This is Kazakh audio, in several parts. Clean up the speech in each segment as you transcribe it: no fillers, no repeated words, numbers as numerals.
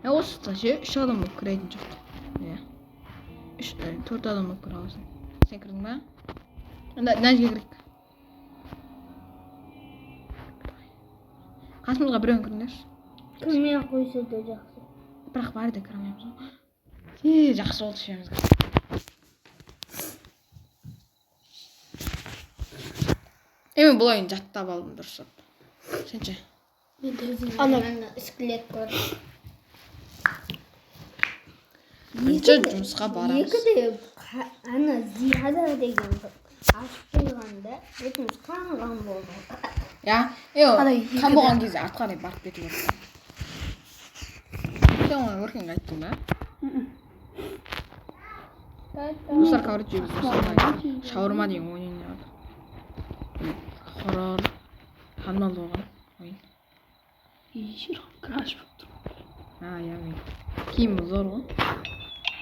Осы ше 3 адам болып кіретін жоқ. Иә. 4 адам болып кіре аласың. Сен кірдің ба? Мына жерге кірейік. Қасымызға біреуін кіріңдерші. Кірмей қойса да жақсы. Бірақ бәрі де кіре алмаймыз ғой. Жақсы болды ішеміз. Мен бұл ойын жаттап алдым дұрыс. Сенше? Ана скелет көрдім. Бірінші жұмысқа барамыз. Екіде ана зияда деген ашып қойғанда бетіміз қан болды. Қан болған кезде артқа қарай барып кетіп отыр. Сен оған өркенге айттың ба? Достар, короче, біз шаурма деген ойын ойнадық. Хоррор, танымал болған ойын. Краш болып тұр. Яғни киім зор ғой.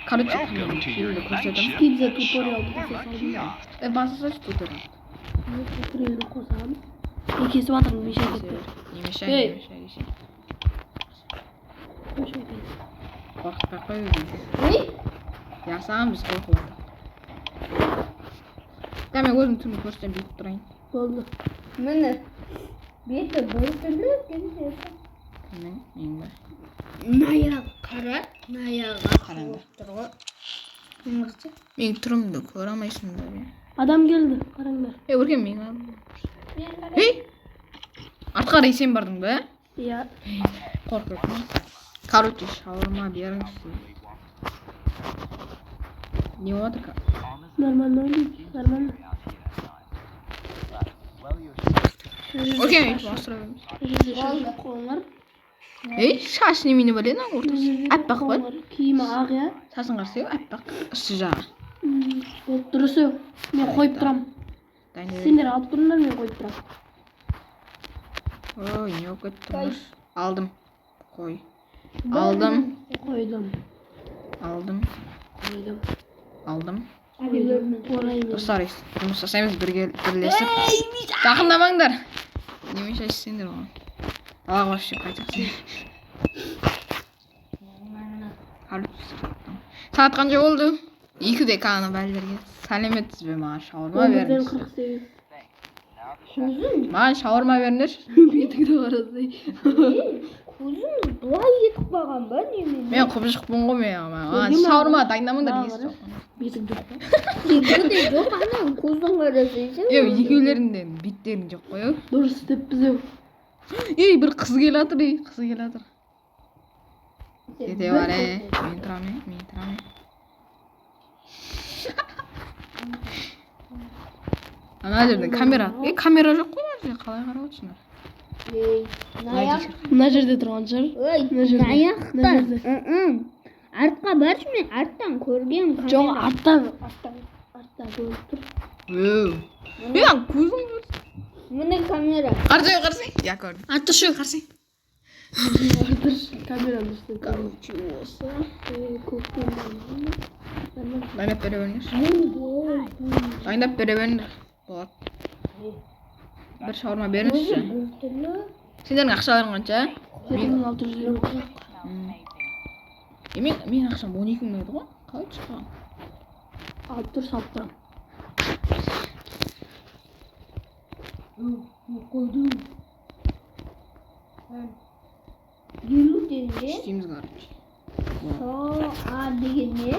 Короче, фильмді көрсетемін. Пиза туториалды қоса салдым. Басысыз туториал. Туториалды қосамын. Кесіп атырмын, мешай кетті. Немешай. Қорқытпай қой өзіңді. Саған біз қорқып отыр. Мен өзім түрін көрсетем бүйтіп тұрайын. Болды. Міне беті біртүрлі келеді. Мен ба? Наяғы қара, наяғы Қараңдар. тұр ғой. Мен түрімді көре алмайсыңдар. Адам келді, қараңдар. Өркен мен алдым. Артқа қарай сен бардың ба? Иә. Қорқып. Короче, шаурма беріңізші. Не болады ка? Нормально. Өркен мен бастырамыз. Қоңыр. Шаш немене бар еді ортасы? Аппақ бар. Киімі ақ, иә. Шашын қарсы аппақ. Үсті жағы. Болды, дұрыс. Мен қойып тұрам. Сендер алып тұрыңдар, мен қойып тұрам. Ой, не болып кеттіңдер? Алдым. Қой. Алдым. Қойдым. Достар, жұмыс жасаймыз бірлесіп. Жақындамаңдар. Неме шашсыңдар оған? Алға вообще қайтақсың. Сағат қанша болды? 2-де каны бәлдерге. Сәлеметсіз бе, маған шаурма беріңіз. Маған шаурма беріңдер. Бетіңді қарасай. Көзіміз бұлай етіп баған ба немен? Мен құбыжықпын ғой мен. Маған шаурма дайындамаңдар есі жоқ. Бетіңді. Екіде жоқ, ана көздің қарасайсың. Екеулерінде беттерің жоқ қой. Дұрыс істеппіз. Бір қыз келатыр. Кете бар, мен тұрам. Ана жерде камера. Камера жоқ қой, қалай қарап отырсыңдар? Мына жерде тұрған шығар. Аяқта. Артқа баршы, мен арттан көргем. Жоқ, арттан көріп тұр. Көзің көрсің. Міне камера. Қарсай. Я көрдім. Атышы қарсай. Камераны үстіне. Короче, осы. Көктен Дайындап бере беріңдер. Болады. Бір шаурма беріңізші. Сендердің ақшаларың қанша? 7600 еуро. Мен ақшам 12 мың еді ғой. Қалай шыққан? Алып тұр, салып тұрам. Елу теңге. Істейміз, короче. Деген не?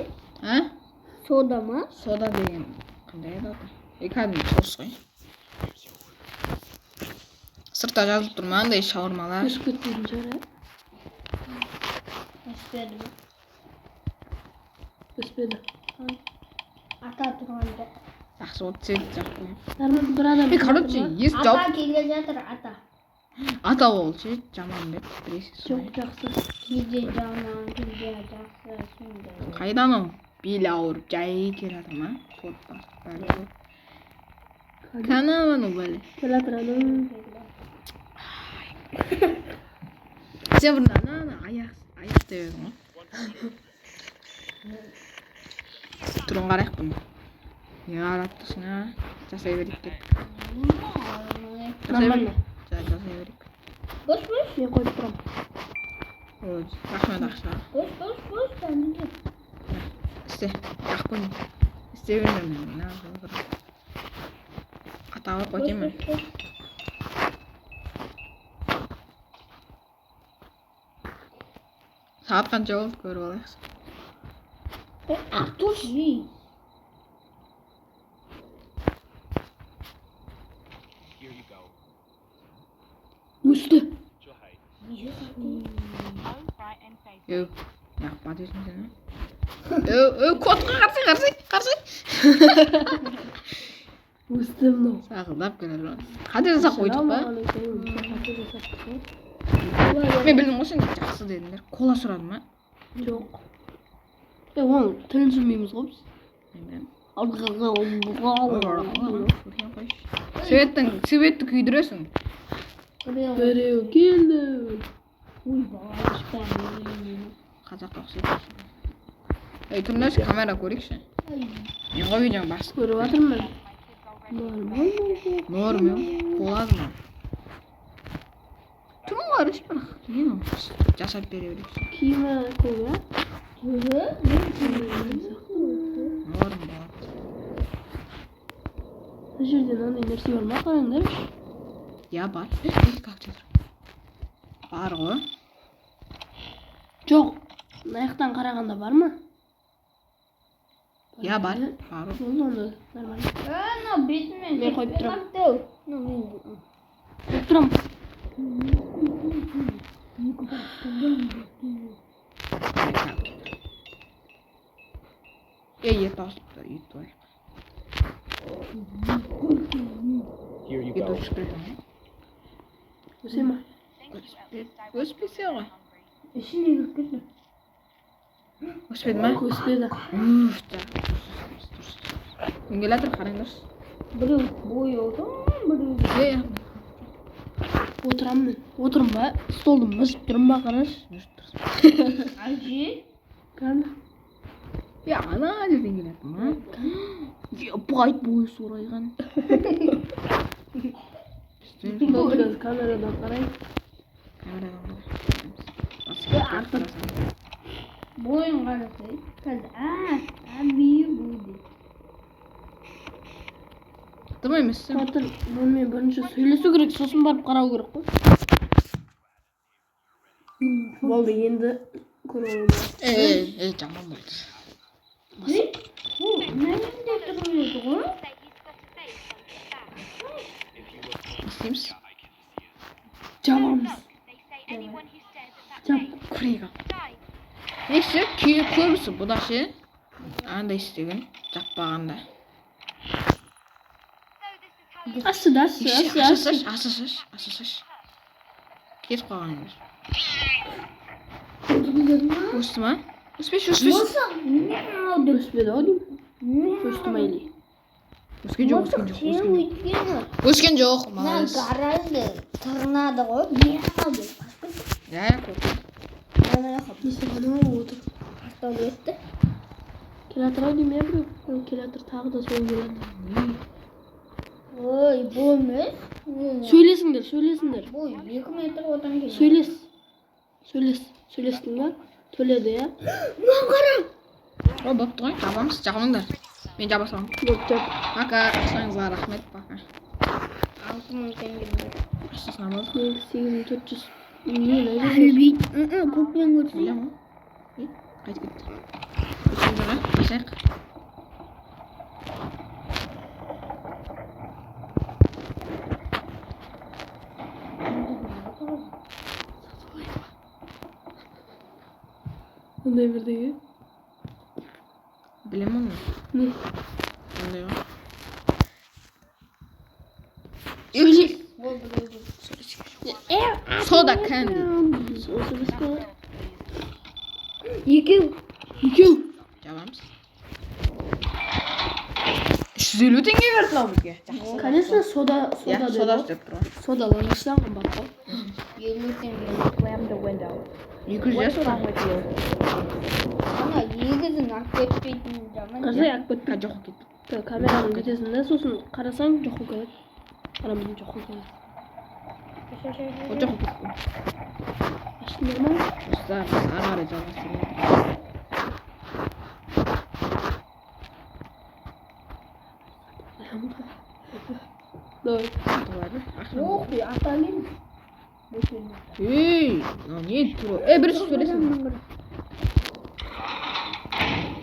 Сода ма? Сода деген қандай еді аты? Кәдімгі соус ғой. Сыртта жазылып тұр ма андай шаурмалар? Өшіп кетпейтін шығар, Өспеді ма? Өспеді. Ата тұрғанда. Жақсы болды, сен жақсы. Нормально, бір адам. Короче, ес жауып. Ата келе жатыр, ата. Ата ол ше, жаман деп. Жоқ, жақсы. Кейде жаман, кейде жақсы. Қайдан ол? Бел ауырып, жай келеді ма? Канаман ол бәлі. Келатыр аным. Сен бұрында аяқ деп едің ғой. Тұрын қарайық бұны. Не қараттысың, жасай берейік деп. Нормально. Жасай берейік. Бош. Мен қойып тұрам. Ой, рахмат ақша. Boş ben biliyorum. İste. Ақпын. İste бермеймін. Мына бір атауы қойдым. Сағат қанша болды көріп алайықшы. Артуш. Here you go. Өсті. Өу, яқпа дейсің сені. Кодқа қарсы. Өсті мынау. Сақылдап келер. Қате жасақ қойдық па? Мен білдім ғой сен жақсы дедіңдер. Кола сұрадың ма? Жоқ. Оның тілін сүрмейміз ғой біз. Светті күйдіресің. Біреу келді. Uy bağırış ben. Қазаққа ұқсайды. Тұрмашы камера көрейікші. Мен ғой видеоң басып. Көріп жатырмын. Нормал. Норм, болады ма? Тұрмын ғой респен. Мен жасап бере берейікші. Киімі көк, а? Норм болады. Бұл жерде мынандай нәрсе бар ма? Қараңдаршы. Я бар. Как дедір? Бар ғой. Жоқ. Аяқтан қарағанда бар ма? Я бар. Бар ғой. Болды онда. Нормально. No bitme. Ben koyup duram. No ben. Koyup duram. Ет асыпты, ет бар. Here you Ет go. өшіп кетті. Өсе ма? Өспесе ғой. İşine gittim. Өспеді ма? Өспеді. Келатыр қараңдаршы. Біреу бояуды, біреу. Отырамын мен. Отырмын ба? Столды мүсіп тұрмын ба? Қарашы. Acı. Қана. Я ана жерден келатыр ма? Бұғайт бойы сорайған. Болды қазір камерадан қарай. Boyun karası. Kız abi buydu. Тым емессің? Батыр, бұнымен бірінші сөйлесу керек, сосын барып қарау керек қой. Болды, енді көре алмай. Жаман болды. Ne? Bu nerede duruyordu o? Не істейміз? Жабамыз. Жап. Көрейік. Несі? Көбісі бұда ше? Андай істеген. Жаппағанда. Асыда. Асысыш. Кетіп қалған еңдер. Өсті ма? Өспеш. Nasıl? Ne oldu? Өспеді ау деймін. Өсті ма или? Өскен жоқ. Өскен жоқ. Ne Малайыз. karardı. Tırnadı o. Ne oldu? Көрдім. Несі ғана отыр. Hasta etti. Келатыр ау деймін, біреу. Келатыр, тағы да сол келатыр. Oy boymuş. Сөйлесіңдер. Boy 2 metre odan geliyor. Сөйлестің ба? Төледі, я? О, бопты ғой. Жабыңдар. Мен жаба салам. Боп, жап. Пока. Ақшаңызға рахмет. Пока. 6.000 tenge. Ақшасына болды. 8400. Не, Halbuki kopyan götürdü. Ойлама. Қайтып кетті. Өсіңдер, қашайық. Ондай бірдеңе. Білем оны. Не? Ондай ғой. Сода кәнді. Осы біз қалай? Екеу. Жабамыз. 350 теңге берді ау бізге. Конечно, сода Иә, деді. сода істеп тұр ғой. Содаланышсан қымбат қой. 50 tenge. 200 сода. Ana yegizin akletpeydim zaman. Қарасай, ақ бітті. Жоқ кетті. Камераның бетесінде, сосын қарасаң жоқ келеді. Қарамын жоқ келеді. О, жоқ кетті. Açtınlar mı? Dostlar ары қарай жалғастырайық. Давай. Давай, ақырын. Yok ya atalım. Ей, не тұр? Бірінші сөйлесін.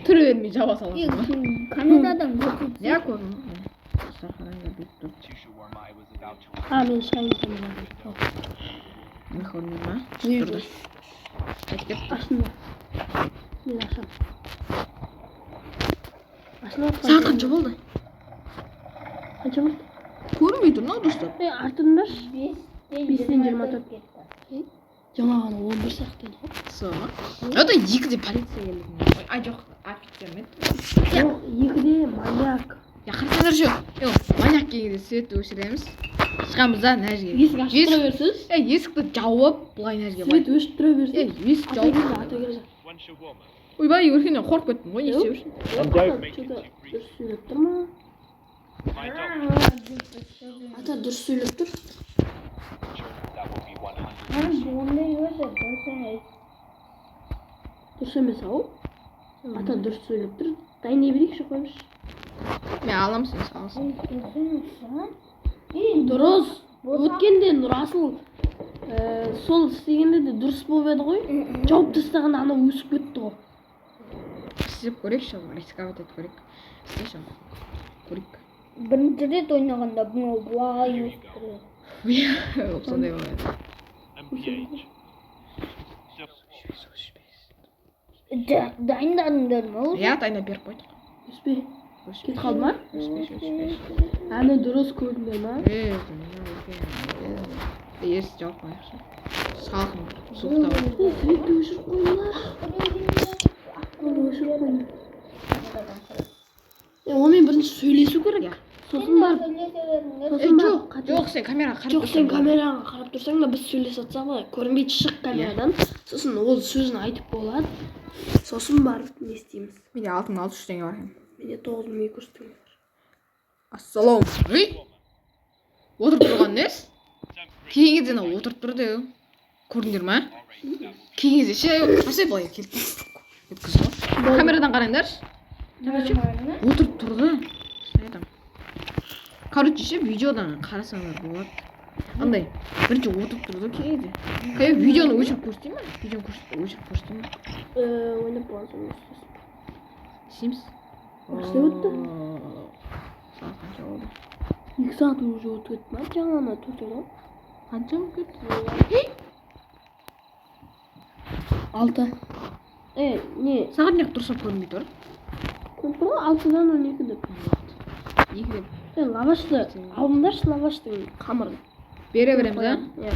Түрі бермей жаба саласың. Kanada'dan bakın. Не көрдің? Достар қараңдар бүйтіп тұр. Too sure I was about to Ha ben şahin tanıdım. Не көрдің ма? Не Тұрды. Қайтып кетті. Açtınlar. Bir akşam. Açtınlar. Сағат қанша болды? Kaça oldu? Көрінбей тұр ма достар? Artırınlar. Bizden 24. Жаңа ғана 11 сағат еді ғой. Сома. Это екіде полиция келді. Ай жоқ, офицер ме? Жоқ, екіде маньяк. Я қарасаңдар ше. Маньяк келгенде светті өшіреміз. Шығамыз да мына жерге. Есік ашып тұра берсіз. Есікті жауып, былай мына жерге. Свет өшіп тұра берсіз. Есік Ата жауып. келді, ата келді. one shawarma. Ойбай, өркеннен қорқып кеттім ғой, не істеп жүрсің? Ата дұрыс сөйлеп тұр ма? My dog. Ата дұрыс сөйлеп тұр. Sure, that will be 100. Дұрыс емес ау. Ата дұрыс сөйлеп тұр. Дайындай берейікші қоймыш. Мен аламын сен саласың. Дұрыс. Өткенде Нұрасыл сол істегенде де дұрыс болып еді ғой. Жауып тастағанда ана өсіп кетті ғой. Істеп көрейікші, рисковать етіп көрейік. Істеші. Көрейік. Birinci rет oynaganda bunu vay üstüne. Сондай болады. MPH. Dayındandır mı olur? Я тайна беріп қойдық. Өспей. Кет қалды ма? Әні дұрыс көрдіңдер ма? Ес жауып қойықшы. Салқын суықтап. Светті өшіріп қойыңдар. Өшіріп қойыңдар. Онымен бірінші сөйлесу керек. Сосын барып. Жоқ, сен камераға қарап Жоқ, сен камераға қарап тұрсаң да біз сөйлесіп жатсақ былай көрінбейді, шық камерадан. Сосын ол сөзін айтып болады. Сосын барып не істейміз? Менде 6600 теңге бар екен. Менде 9200 теңге бар. Ассалаумағалейкум. Отырып тұрған нес? Кейін кезде отырып тұрды. Көрдіңдер ма? Кейін кезде ше, қашай былай келіп өткізді ғой. Камерадан қараңдаршы. Отырып тұрды. Короче ше, видеодан қарасаңдар болады. Андай, бірінші отырып тұрды кейін кезде. Қай видеоны өшіріп көрсетейін ма? Видеоны өшіріп көрсетейін ма? Ойнап болған соң Істейміз? Істеп өтті. Сағат қанша болды? 2 сағат уже өтіп кетті ма? Жаңа 4 еді ғой. Қанша кетті? 6. Не? Сағат неғып тұрсап көрінбей тұр? Көріп тұр ғой 6-дан 12 деп. 2 деп. Лавашты алыңдаршы, лаваштың қамырын. Бере береміз, а? Иә.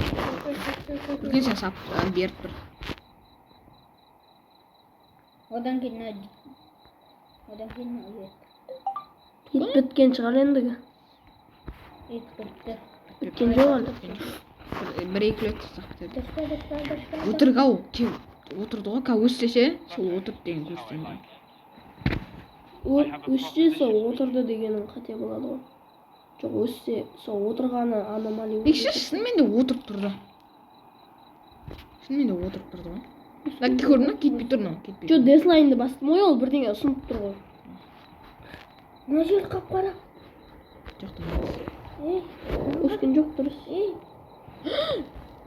Үлкен сен сап беріп тұр. Odan keyin öyle. Ет біткен шығар ендігі. Et bitti. Біткен жоқ әлі. Бір-екі рет тұрсақ деді. Отырық ау, отырды ғой, қа өссеше, сол отырды деген көрсетейін. Өссе сол отырды дегенің қате болады ғой. Жоқ, өссе сол отырғаны аномалия. Бекші шынымен де отырып тұрды. Шынымен де отырып тұрды ғой. Нәкті көрдің ма? Кетпей тұр мынау, кетпей. Жоқ, деслайнды бастым ғой, ол бірдеңе ұсынып тұр ғой. Mına jер қап-қара. Жоқ, Өскен жоқ дұрыс.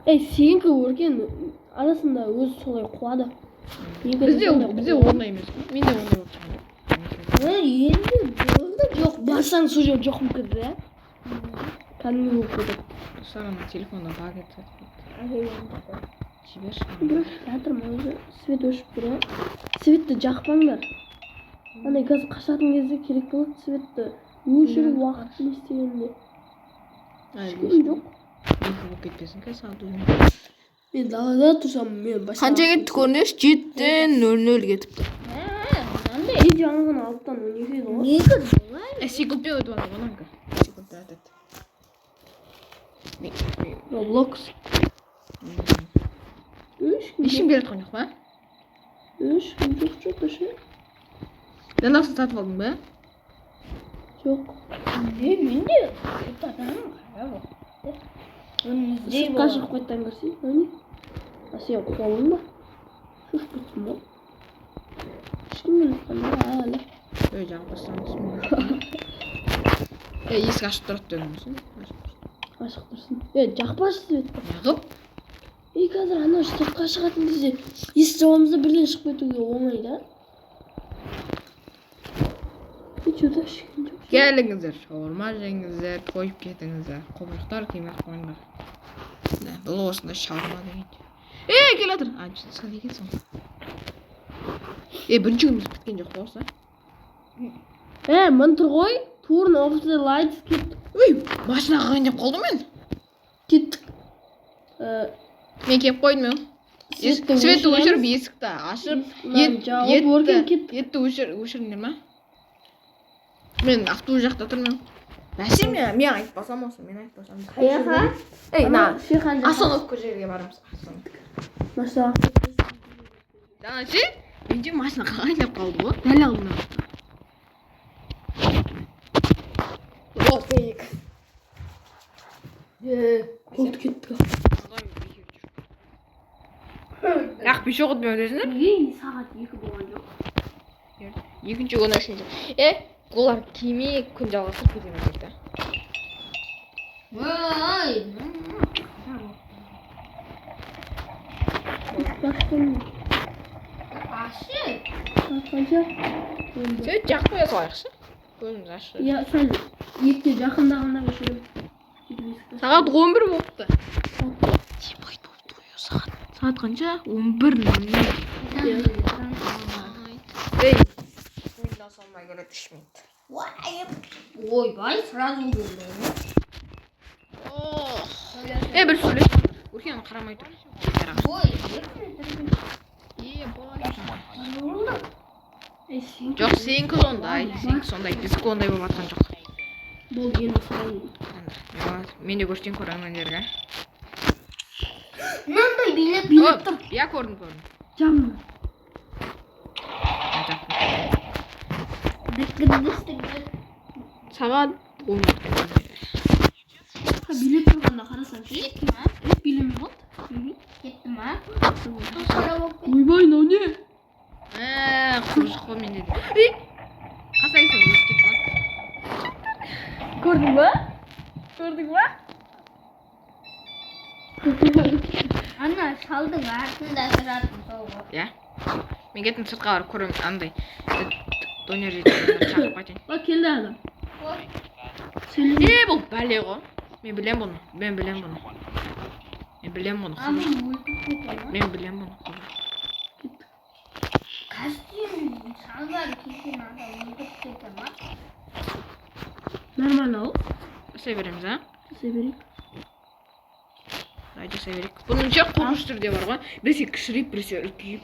Сенікі өркен арасында өзі солай қуады. Бізде ондай емес. Менде ондай болып тұрған. Енді болды. Жоқ, барсаң сол жер жоқ мүмкін да. Кәдімгі болып кетеді. Саған телефонда баг етіп жіберші. Бірақ жатырмын өзі свет өшіп тұр ғой. Светті жақпаңдар. Андай қазір қашатын кезде керек болады светті өшіру уақытты істегенде. Ешкім жоқ. Екі болып кетпесін кәй сағат өзің. Мен далада тұрсам мен басқа. Қанша кетті көрінеш? 7:00 кетіпті. Жаңа ғана 6-тан 12 еді ғой. Неге бұлай? Секундпен өтіп ана онанка. Секундпен өтеді. Roblox. Ешкім беріп жатқан жоқ па? Ешкім жоқ ше. Сен ақша сатып алдың ба? Жоқ. Менде адам қара болды. Оны іздей Сыртқа шығып қайттан көрсей. Өне. Sen қолыңда. Шуш бітсін бол. Ешкімге жатқанда әлі. Ой, жағып бастамыз. Есік ашып тұрады дегенсің. Ашық тұрсын. Жақпашы свет. Жағып. Қазір ана сыртқа шығатын кезде есік жауымызда бірден шығып кетуге оңай да. Жұрда ешкім жоқ. Келіңіздер, шаурма жеңіздер, тойып кетіңіздер. Құбырықтар кимей қойыңдар. Бұл осында шаурма деген. Келе жатыр. Сен екенсің. Бірінші күніміз біткен жоқ болса. Мін тұр ғой. Turn off the lights кеттік. Машинаға қайындап қалдым мен. Кеттік. Мен кеп қойдым. Светті өшіріп, есікті ашып, етті өшіріңдер ма? Мен автобус жақта тұрмын. Бәсе мен айтпасам осы, мен айтпасам. Қаяқа? Асановка жерге барамыз. Машина. Дана ше, менде машина қайындап қалды ғой. Дәл алдымнан. Ол фейк. Қолды кеттік. Ақпи шоғыт мен өтесіңдер? Сағат 2 болған жоқ. Екінші күні үшінші. Олар кемей күн жалғастырып кетемін дейді. Қанша? Сөйт жақып қоя салайықшы. Көзіміз ашты. Сәл етке жақындағанда өшіріп. Сағат 11 болыпты. Сағат қанша? 11:00. Ойындан салмай келеді ішмейді. Ойбай, сразу келді. Бір сөйлесің. Өркен қарамай тұр. Жоқ, сенікі сондай. Біздікі ондай болып жатқан жоқ. Бол енді сұрайын. Мен де көрсетейін көрермендерге. Мынандай билет тұр. Я көрдім. Жамын. Сағат 10. Билет тұрғанда қарасаң. Кетті ма? Билеме болды. Кетті ма? Ойбай, мынау не? Құржық қой мен дедім. Қасайсың, өтіп кетті. Көрдің ба? Ана шалдың артында тұратын сол ғой. Мен кеттім сыртқа барып көремін. Андай донер жейтін шақырып қайтайын. Келді адам. Бұл бәле ғой. Мен білем бұны. Костюм шалбар киген адам өлтіріп кете ма? Нормально ол. Жасай береміз, Жасай берейік. Жасай берейік. Бұның ше қорқыш түрде бар ғой. Біресе кішірейіп, біресе үлкейіп.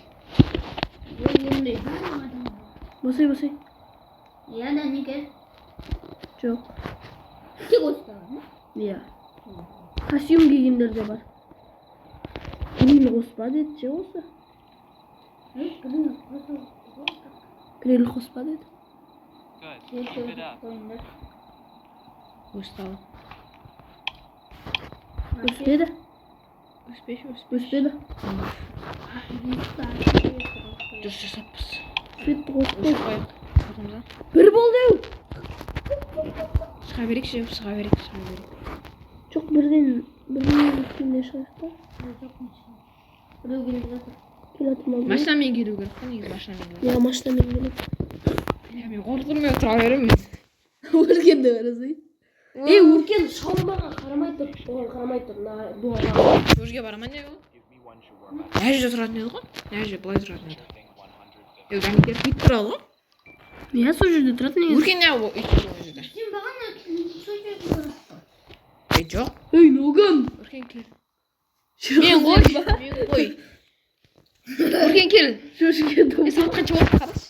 Босай. Яда неге? Жоқ. Тек осылар ма? Иә. Костюм кигендер де бар. Гриль қоспа деді, же осы? Гриль қоспа деді. Good. Keep it up. Өсталы. Өспеді. Өспеді. Дұрыс жасаппыз. Светті қоспа. Қосымыза. Бір болды. Шыға берейік. Жоқ, бірден өткенде шығайық та. Біреу келіп жатыр. Келатырма. Машинамен келу керек қой, негізі машинамен келу. Я машинамен келем. Мен қорқырмай отыра беремін. Өркенді қарасай. Өркен шаурмаға қарамай тұр. Оған қарамай тұр. Өзге барама не ол? Give me one shawarma. Мына жерде тұратын еді ғой. Мына жерде былай тұратын еді. Дәнекер бүйтіп тұрады ғой. Иә, сол жерде тұратын еді. Өркен не ол өйтіп ол жерде. Сен бағана сол жерде тұрасың. Жоқ. Ноган. Өркен кел. Мен ғой. Өркен кел. Сағат қанша болып қарас?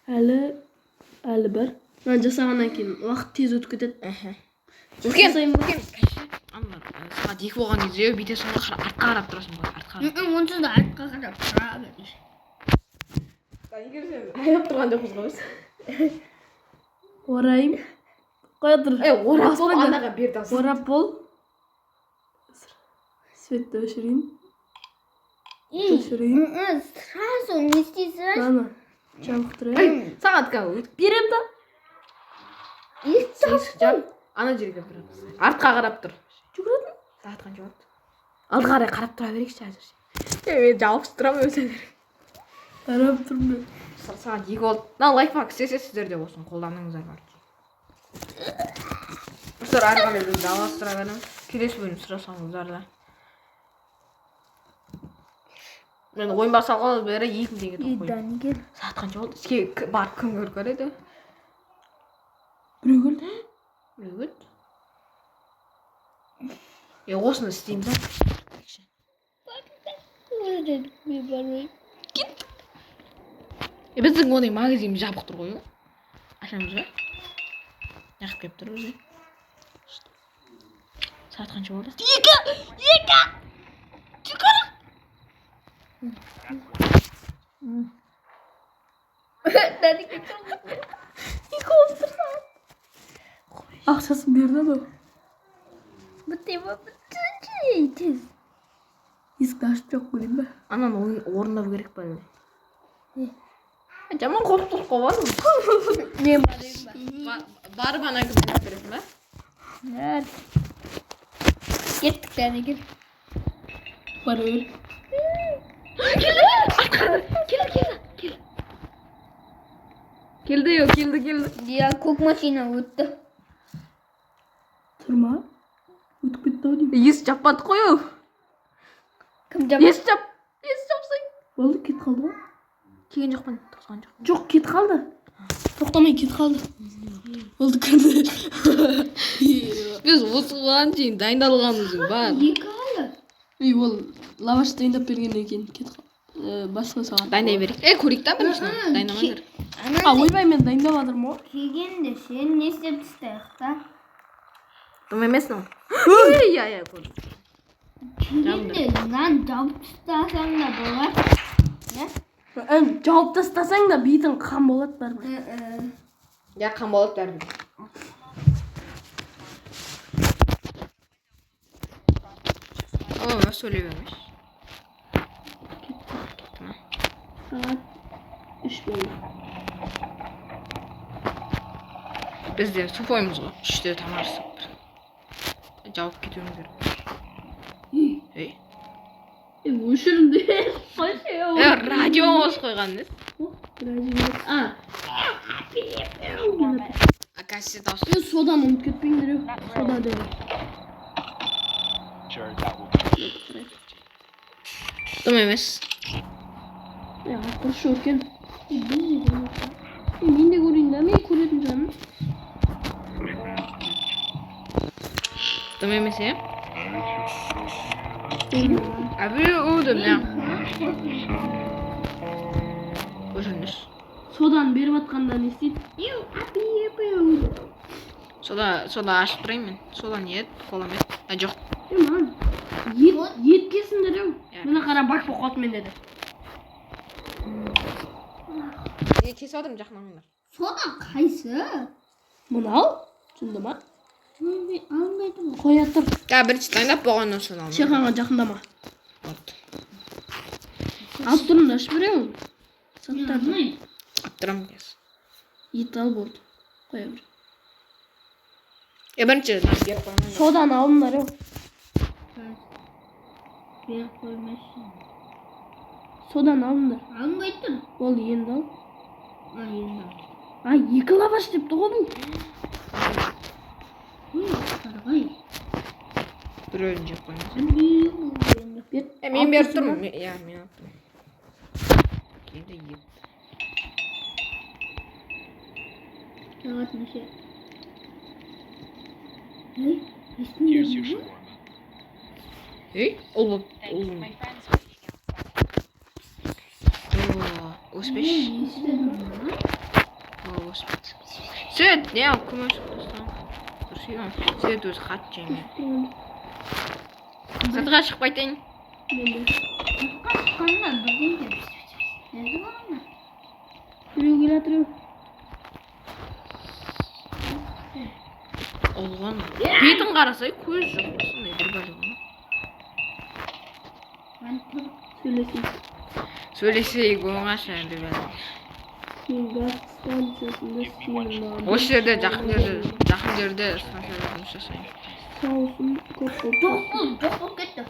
Әлі бір. Мына жасағаннан кейін уақыт тез өтіп кетеді. Өркен. Сағат 2 болған кезде бүйтесің ғой, артқа қарап тұрасың ғой, артқа. Онсыз да артқа қарап тұра берейін. Аяп тұрған жоқпыз ғой біз. Орайым. Қоя тұр. Орап бол, анаға берді асыл. Орап бол. Светті өшірейін. Düşüreyim. Сразу нести сразу. Ана. Жабықтырайын. Сағатқа өтіп Берем да. ана жерге барамыз. Артқа қарап тұр. Жүгіретін. Сағат қанша болды? Алдыға қарай қарап тұра берейікші әзірше. Мен жауапсыз тұрамын өзі. Қарап тұрмын. Сағат 2 болды. Мына лайфхак істесе сіздер де осыны қолданыңыздар бар. Достар, ары қарай біз жалғастыра береміз. Келесі бөлім сұрасаңыздар да. Мен ойын басталғалы бері 2 теңге тұрып қойдым. Кел. Сағат қанша болды? Іске барып кім көреді? Біреу келді. Біреу келді. Осыны істейміз, а? Біздің оның магазиніміз жабық тұр ғой. Ашамыз ба? Жақып келіп тұр өзі. Сағат қанша болды? 2! Жүгір! Ақшасын берді ана. Тез. Есікті ашып жоқ көрейін ба? Ананы орындау керек па? Жаман қорқытып қойған. Мен барайын ба? Барып ана кіріп бересің ба? Кеттік дәнекер. Бара бер. Келді. Я көк машина өтті. Тұрма. Өтіп кетті ау деймін. Есі жаппадық қой ау. Кім жаман? Есі жапсаң. Болды, кет қалды ғой. Келген жоқпын, тоқсан жоқ. Жоқ, кет қалды. Тоқтамай кет қалды. Болды, кірді. Біз осыған дейін дайындалғанымыз бар. Екі алы. Ол лаваш дайындап берген екен. Кет қалды. Басқа сағат. Дайындай берейік. Көрейік та біріншіден. Дайындамаңдар. Ойбай, мен дайындамадырмын ғой. Келгенде сен не істеп тастайық та? Дым емесің ол. Иә, көрдім. Келгенде нан жауып тастасаң да болады. Жауып тастасаң да бетің қан болады бар ма? Я қан болады бәрібір. О, сөйлей бермеш. Сағат 3 болды. Бізде суфоймыз ғой. 3-те тамарсып. Жауып кетуіміз керек. Өшірімді. Радио қосып қойған дес. Кассет аусы. Содан ұмыт кетпеңдер. Сода деді. Sure, that will be Дым емес. Құршы өткен. Мен де көрейін да, мен көретін жаным. Дым емес, е? Әбі өдім, я. Өшіріңдер. Содан беріп атқанда не істейді? Сода ашып тұрайын мен. Содан ет, кола ет. Жоқ. Ет кесіңдер еу. Мені қара бак боқат мен деді. Кесіп отырмын жақыныңдар. Сода қайсы? Мынау? Түсінді ма? Алмайтын. Қоя тұр. Бірінші дайындап болғаннан соң алмай. Шеқанға жақындама. Алып тұрын да ашып беремін. Саттарды. Алып тұрамын кез. Ет ал болды. Қоя бір. Бірінші беріп қоймай. Содан алыңдар еу. Беріп қоймайсың. Содан алыңдар. Алмайтын. Ол енді ал. Енді. Екі лаваш депті ғой бұл. Қарғай. Біреуін жеп қоймай. Мен беріп тұрмын. Иә, мен алып тұрмын. Енді ет. Сағат неше? Here's your shawarma. Ол болып. Өспеш. Өспет. Сөйт, не ал, көмір шықтыстан. Дұрсыйған. Сөйт өзі қат жейме. Сатыға шықпайтын. Шыққанда бірден де нәзі болама. Біреу келе атыр еу. Олған. Бетін қарасай көз жоқ. Сондай бір бәлі ғой. Мен тұр. Söyleseydik oңaş endi ben. Sen gaz stansiyasında sinirlendim. Oş yerde жақын жерде станцияда жұмыс жасаймын. Соуsun көп болып. Жоқ болып кетті.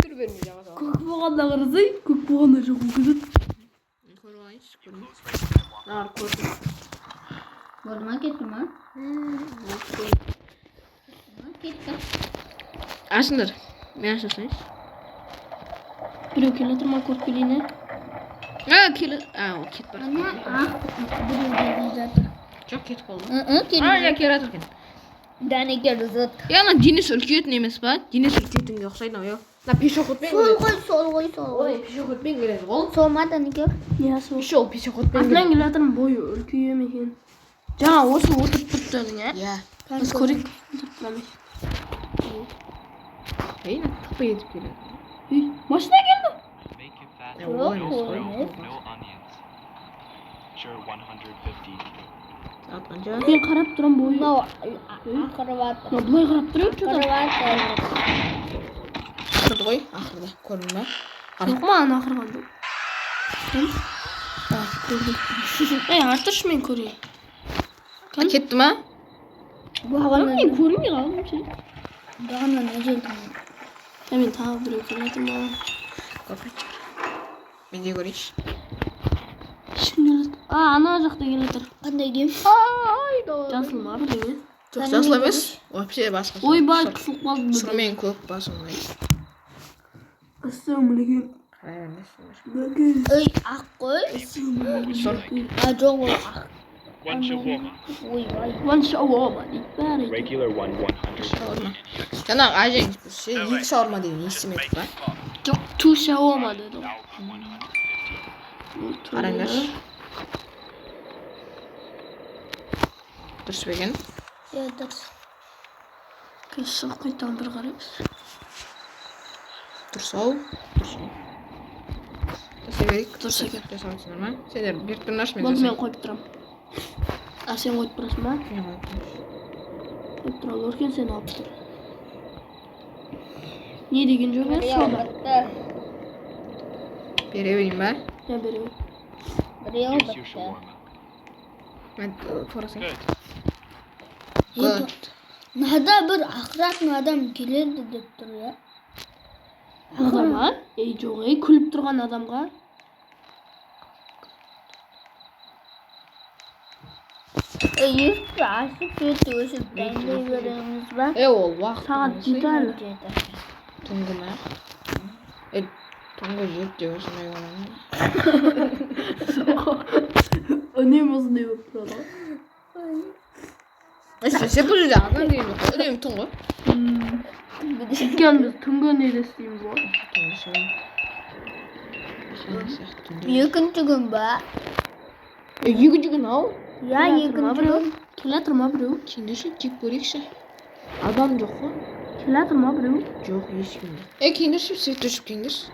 Түр бермей жаға сала. Көк болғанда қарасай, көк болғанда жоқ болып кетеді. Көріп алайыншы, көрмей. Көрдім. Борма кетті ма? Кетті. Ашыңдар. Мен ашасайыншы. Біреу келе тұрма көріп келейін. Келі. Ол кетіп бара. Ана біреу келіп жатыр. Жоқ, кетіп қалды. Келіп Я келе жатыр екен. Дәне келіп жатыр. Ана денесі үлкейетін емес па? Денесі үлкейтінге ұқсайды ау, Мына пешеходпен келеді. Сол ғой. Ой, пешеходпен келеді ғой. Сол ма Дәне келіп? Иә, сол. Еще ол пешеходпен Артынан келеді. келе жатырмын, бойы үлкейе ме екен. Жаңа осы отырып тұрып дедің, Иә. Біз көрейік. Отырып тұрамыз. Ей, тықпай етіп келеді. Ей, машина келді. Make it fast. Ja, No hoor, rope, hoor, no hoor. onions. Sure, 150. Атқанша. Мен қарап тұрам бойы. Мынау ақырып жатыр. Бұлай қарап тұр еді. Ақырып жатыр. Ақырды ғой, ақырды. Көрдің ба? Жоқ ма, ана ақырған жоқ. Ей, артыршы мен көрейін. Кетті ма? Бағана Мен көрмей қалдым сен. бағана не жерде? Мен тағы біреу келе жатырмын. Мен де көрейінші. Ешкім келе жатыр. Ана жақта келе жатыр. Қандай кем? Жасыл ма бірдеңе? Жоқ, жасыл емес. Вообще басқа. Ойбай, қысылып қалдым. Сұрмен көк басым. Ассалаумағалейкум. Қарай емессің. Ой, ақ қой. Сұр. Жоқ ол ақ. One shawarma. Ойбай. One shawarma дейді бәрі. Regular one, 100. Шаурма. Жаңағы әжең ше, 2 шаурма деген естімедік па? Жоқ, two shawarma деді. Now for 150. Қараңдар. Дұрыс па екен? Дұрыс. Шығып қайтадан бір қараймыз. Дұрыс ау. Дұрыс ау. Жасай берейік. Дұрыс екен. Жасап отырсыңдар ма? Сендер беріп тұрыңдаршы, мен Болды, мен жасаймын. қойып тұрамын. Сен қойып тұрасың ба? Мен қойып тұрмын. Қойып тұра Лоркен, сен алып тұр. Не деген жоқ еді сода? Бере берейін ба? Я беремін. Біреу Here's your бітті. shawarma. Мен турасың. Good. Good. Мынада бір ақыратын адам келеді деп тұр, я. Адамға? Ей, жоқ, ей, күліп тұрған адамға. Ескі ашып сөйтті өсіп дайындай береміз ба? Ол уақыт. Сағат жеті әлі. Түнгі ма? Түнгі жетте осындай боламын. Үнемі осындай болып тұрады ғой. Сен бұл жерде адам деген жоқ. Үнемі түнгі. Өйткені біз түнгі неде істейміз ғой. Түнгі шығын. Екінші күн ба? Екінші күн ау? Я екінші күн. Келе жатыр ма біреу? Кендеші кеп көрейікші. Адам жоқ қой. Келе жатыр ма біреу? Жоқ, ешкім жоқ. Кендерші, свет өшіп кендерші.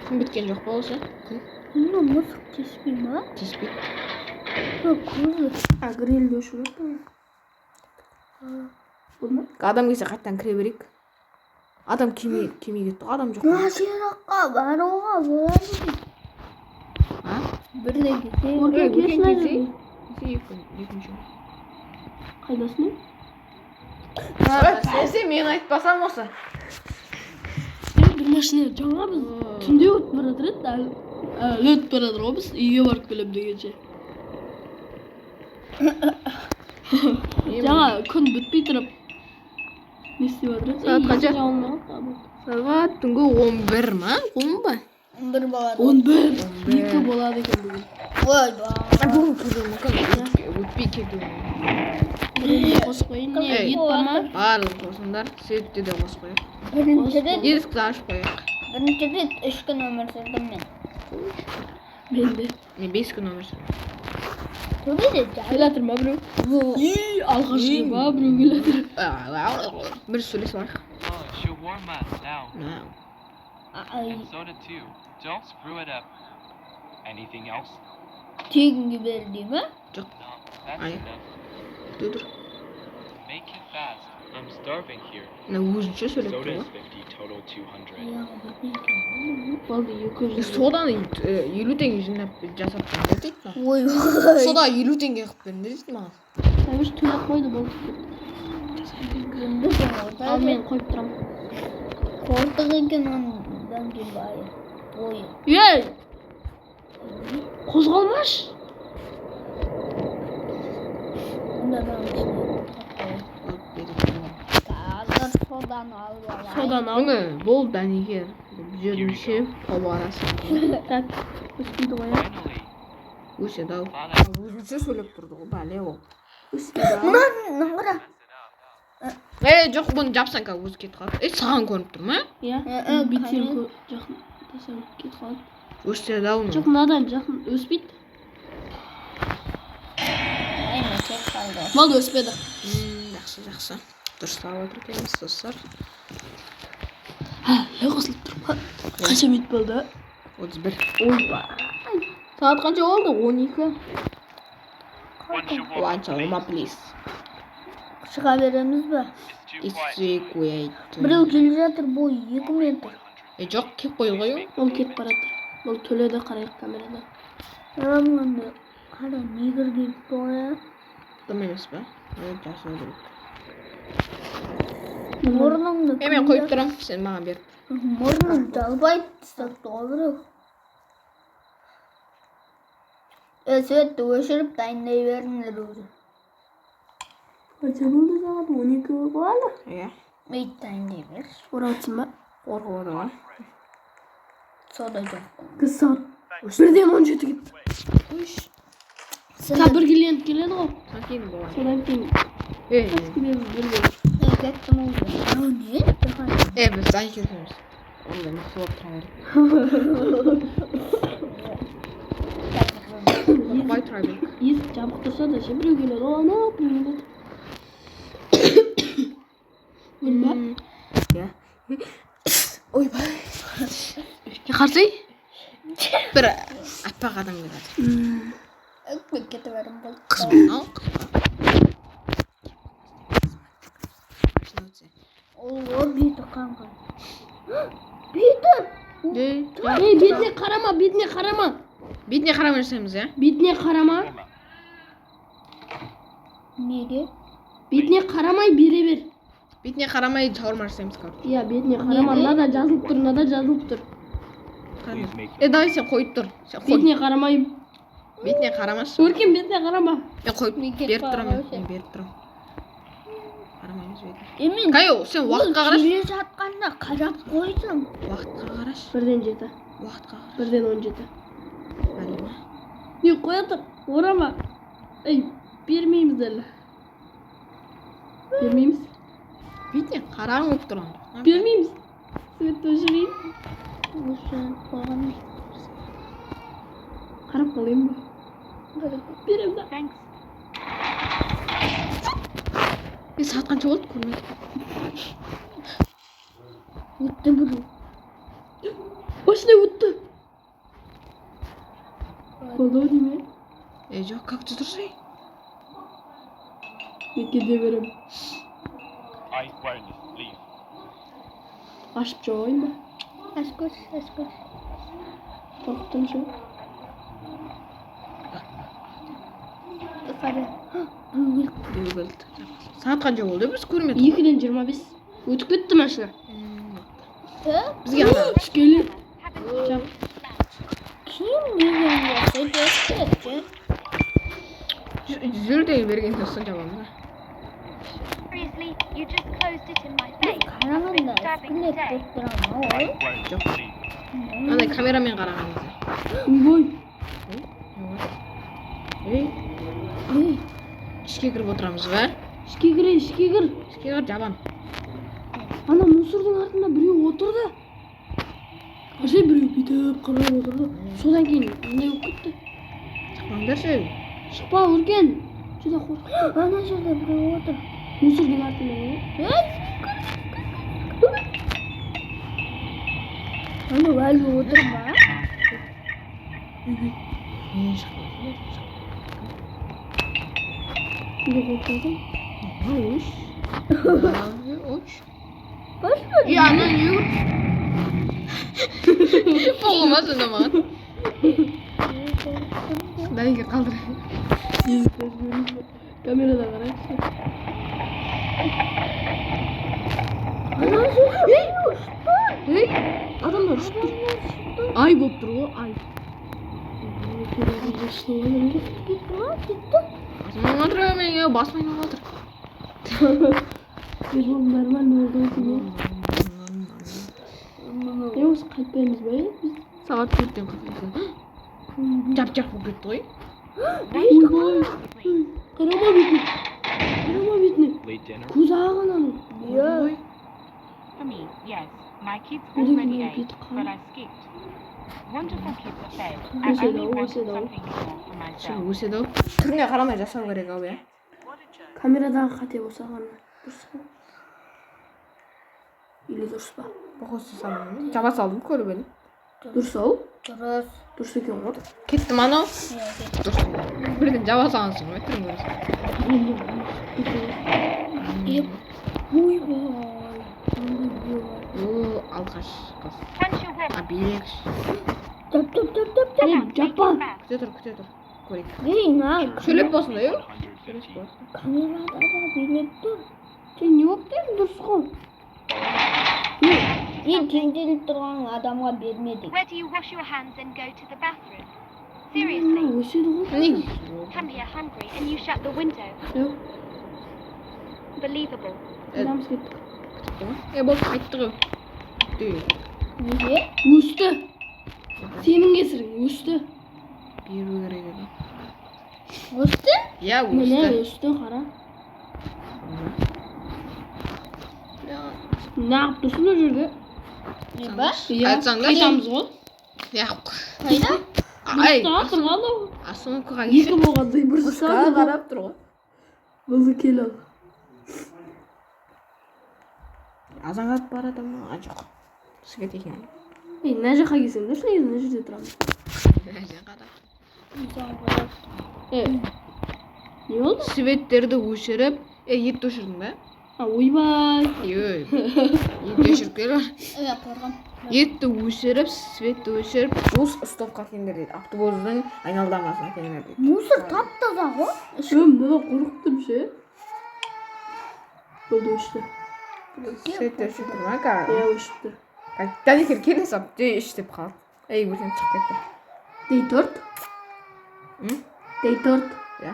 Күн біткен жоқ па осы? Күн Күні мұсық теспей ма? теспейді. Көзі. Грильді өшіп жатыр. Болды ма? Адам келсе қайттан кіре берейік. Адам кемей кетті. Адам жоқ. Машинаққа баруға болады. А? Бірде кесе. Лоркен келсін әлі. Екінші. Қайдасың? Сен мен айтпасам осы. Бір машина жаңа біз түнде өтіп бара жатыр еді. Әлі өтіп бара жатыр ғой біз үйге барып келем дегенше. Жаңа күн бітпей тұрып не істеп жатыр еді? Сағат қанша? Жауынмаған. Сағат түнгі 11 ма? 10 ба? Бір болады. 11. 2 болады екен бүгін. Ойбай. Бүгін келуі мүмкін. Өтпей келуі мүмкін. Қосып қойын. Не, Ей. ет бар ма? Барлығын қосыңдар. Светті де қосып қояйық. Бірінші рет Есікті ашып қояйық. 3 күн өмір сүрдім мен. Мен де. Мен 5 күн өмір сүрдім. Көбі де Келе жатыр ма біреу? Алғашқы ба біреу келе жатыр. Бір сөйлесіп алайық. Oh, shawarma now. Ай, And soda too. Don't screw it up. Anything else? тегінге бер дей ма? Жоқ. No, that's Aye. enough. Dur. Make it fast. I'm starving here. мына өзінше сөйлеп тұр Soda's ғой. 50, total 200. аяғы бірдеңе. Болды 200. Соданы 50 теңге жинап жасап берді дейді. Ой, Сода 50 теңге қылып берді дейді маған. Сәбіш төлеп қойды болды. Ал мен қойып тұрамын. Қолтық екен одан келбай. Ой. Ей! Қозғалмаш! Онда да Алып береді. қазір соданы алып алайын. Содан ал. Оны бол дәнекер. Бұл жердің ше қобарасы. Так, өспейді ғой. Finally, Өседі ау. thought I Өзінше сөйлеп тұрды ғой бәле ол. Өспейді ал. Мынаны қара. Жоқ бұны жапсаң қазір өзі кетіп қалады. Сөаған көрініп тұр ма? Иә. Бүйтсең жақын тасаң кетіп қалады. Өседі ау. Жоқ, мынадан жақын өспейді. Айна кеп қалды. Болды өспеді. Жақсы. Дұрыстап отыр екенбіз достар. Ай қосылып тұр ма? Қанша минут болды? 31. Ойбай. Сағат қанша болды? 12. Ланча ома плиз. Шыға береміз бе? it's too quiet. Исі қояйды. Біреу келе жатыр, бой 2 метр. Жоқ, кеп қойды ғой ол. Ол кетіп барады. Ол төледі қарайық камерада. Рамонды қара негр келіп қоя. Дым емес па? Жасы өліп. Мұрныңды Мен қойып тұрам, сен маған беріп. мұрның жалбайып тастапты ғой біреу. Светті өшіріп дайындай беріңдер өзі. Қанша болды сағат? 12 болды. Иә. Мейт дайындай бер. Оратсың ба? Қорқып отыр ғой. Сода жоқ. Қыз сағат. Бірден 17 кетті. Сен Та бір клиент келеді ғой. Сәкен болған. Содан кейін келеміз бірге. кеттім ол. Не? Біз дайын кетеміз. Онда мықты болып тұра береді. Қорқпай тұра береді. Есік жабық тұрса да ше біреу келеді. Ана біреу келеді. Өлма. Иә. Ойбай. Қарсай? Бір аппақ адам келеді. Өкпет кетіп бәрім болды. Қыз бен ал, қыз ба. Ол беті қанған. Беті! Ей, бетіне қарама, бетіне қарама. Бетіне қарамай жасаймыз, иә? Бетіне қарама. Неге? Бетіне қарамай бере бер. Бетіне қарамай шаурма жасаймыз қазір. Иә, бетіне қарама. Мынада жазылып тұр, мынада жазылып тұр. Давай сен қойып тұр. Сен қой. Бетіне қарамай. Бетіне қарамашы. Өркен бетіне қарама. Мен қойып Мен кетіп беріп тұрамын. қалған Мен беріп тұрамын. Қарамаймыз бетіне. Емен, Кайо, сен уақытқа қарашы. келе жатқанда қарап қойсың. Уақытқа қарашы. Бірден 7. Уақытқа қарашы. Бірден 17. Әлима. Не қоя тұр, орама. Ей, бермейміз әлі. Бермейміз. Бетіне қараң болып тұрған. Бермейміз. Светті өшірейін. Осы қойған. Қарап қалайын ба? Берем да. Сағат қанша болды? Көрмедім. Өтті біреу. Осындай өтті. Болды ау дейме? Жоқ, как ты тұрсай? Екеде берем. I won't leave. Ашып жауайын ба? Әскөш. Қорқыттым ше. Қара. Біреу Біреу келді. Сағат қанша болды? Біз көрмедік. 2-ден 25. Өтіп кетті машина. келді. Бізге ана Келе. Кім деген кетті? жүрдегі берген сосын жабамын да. Seriously, you just closed it in my face. Қарағанда скелет болып тұрған ау. I won't leave. Андай камерамен қараған кезде. Ойбой. Ей, ішке кіріп отырамыз ба? Ішке кір. Ішке кір жабам. Ана мусордың артында біреу отырды. Қашай біреу бүйтіп қарап отырды. Содан кейін мындай болып кетті. Шықпаңдаршы. Шықпа Өркен. Жүда қорқытты. Ана жерде біреу отыр. Мусордың артында ғой. Ана әлі отыр ма? Мен шықпаймын. Неге қорқытты? Өш. Uç. Boş ver. Ya anan yürü. Boğulmaz o zaman. Ben ki kaldırayım. Yüzükler görünüyor. Kamerada var işte. Adam hey, adamlar uçtu. Ay boptur o ay. Gitti lan gitti. Basmayın otur ben ya. Basmayın otur. Biz oğlum Mervan ne oldu ki? Ne olsa kalplerimiz böyle. Biz Saat 4'ten kalkıyorsun. Çap bu gitti oy. Karama bitni. Karama bitni. Late dinner? Kuzağı kanalım. Oy. For me, yes. My kids Really already good, ate, good but call. I skipped. Wonderful kids are fed. Who I said only that? Who wanted said that? something more for myself. Şimdi Buse'de türüne karamay жасау керек ау ya. Kameradan kate olsa ғана. Дұрыс па? Или дұрыс па? Бақосы салмаймын. Жаба салдым көріп едім. Дұрыс ау? Dürüst. Дұрыс екен ғой. Кеттім анау. Yok. Дұрыс. Бірден жаба салғансың ғой түрін көресің. Ойбай. О, алғаш қыз. Punch your wall. А билек. Тап. Жаппа. Күте тұр. Көрейік. Gelin lan. Сөйлеп болсын да, ё. 115. Kamerada da bilmek dur. Сен не болып дедің дұрыс қой. Bir tündürüp duran adama vermedik. Where do you wash your hands and go to the bathroom? Seriously, Өседі ғой. Неге? come here hungry and you shut the window. Жоқ. Believable. Қайдамыз кеттік. Бол қайтты ғой. Niye? Өсті. Сенің кесірің өсті. Беру керек еді. Vursun. Я Міне өсті. өсті қара. Неғып тұрсың ол жерде? Ne var? Айтсаңдар. Қайтамыз ғой. Я. Kayda? Ай. Бұрышта тұрған ау. Асыңқыға Екі болғандай бұрышта қарап тұр ғой. Болды кел ал. Азанғат бар адам ма? Жоқ. Сізге текен. Мына жаққа келсеңдерші, негізі мына жерде тұрамыз. Не болды? Светтерді өшіріп, етті өшірдің ба? Ойбай. Етті өшіріп келіп. Evet korkam. Етті өшіріп, светті өшіріп, жуыз стопқа келдер дейді. Автобустың айналдамасына келдер дейді. Mısır taptaza o. Мына қорқып тұрмын ше. Болды өшті. Светті өшірді ма? Ка? Өшті. Дәнекер келе сап, жей іштеп қалды. Өртен шығып кетті. Дей торт? Дей торт? Я.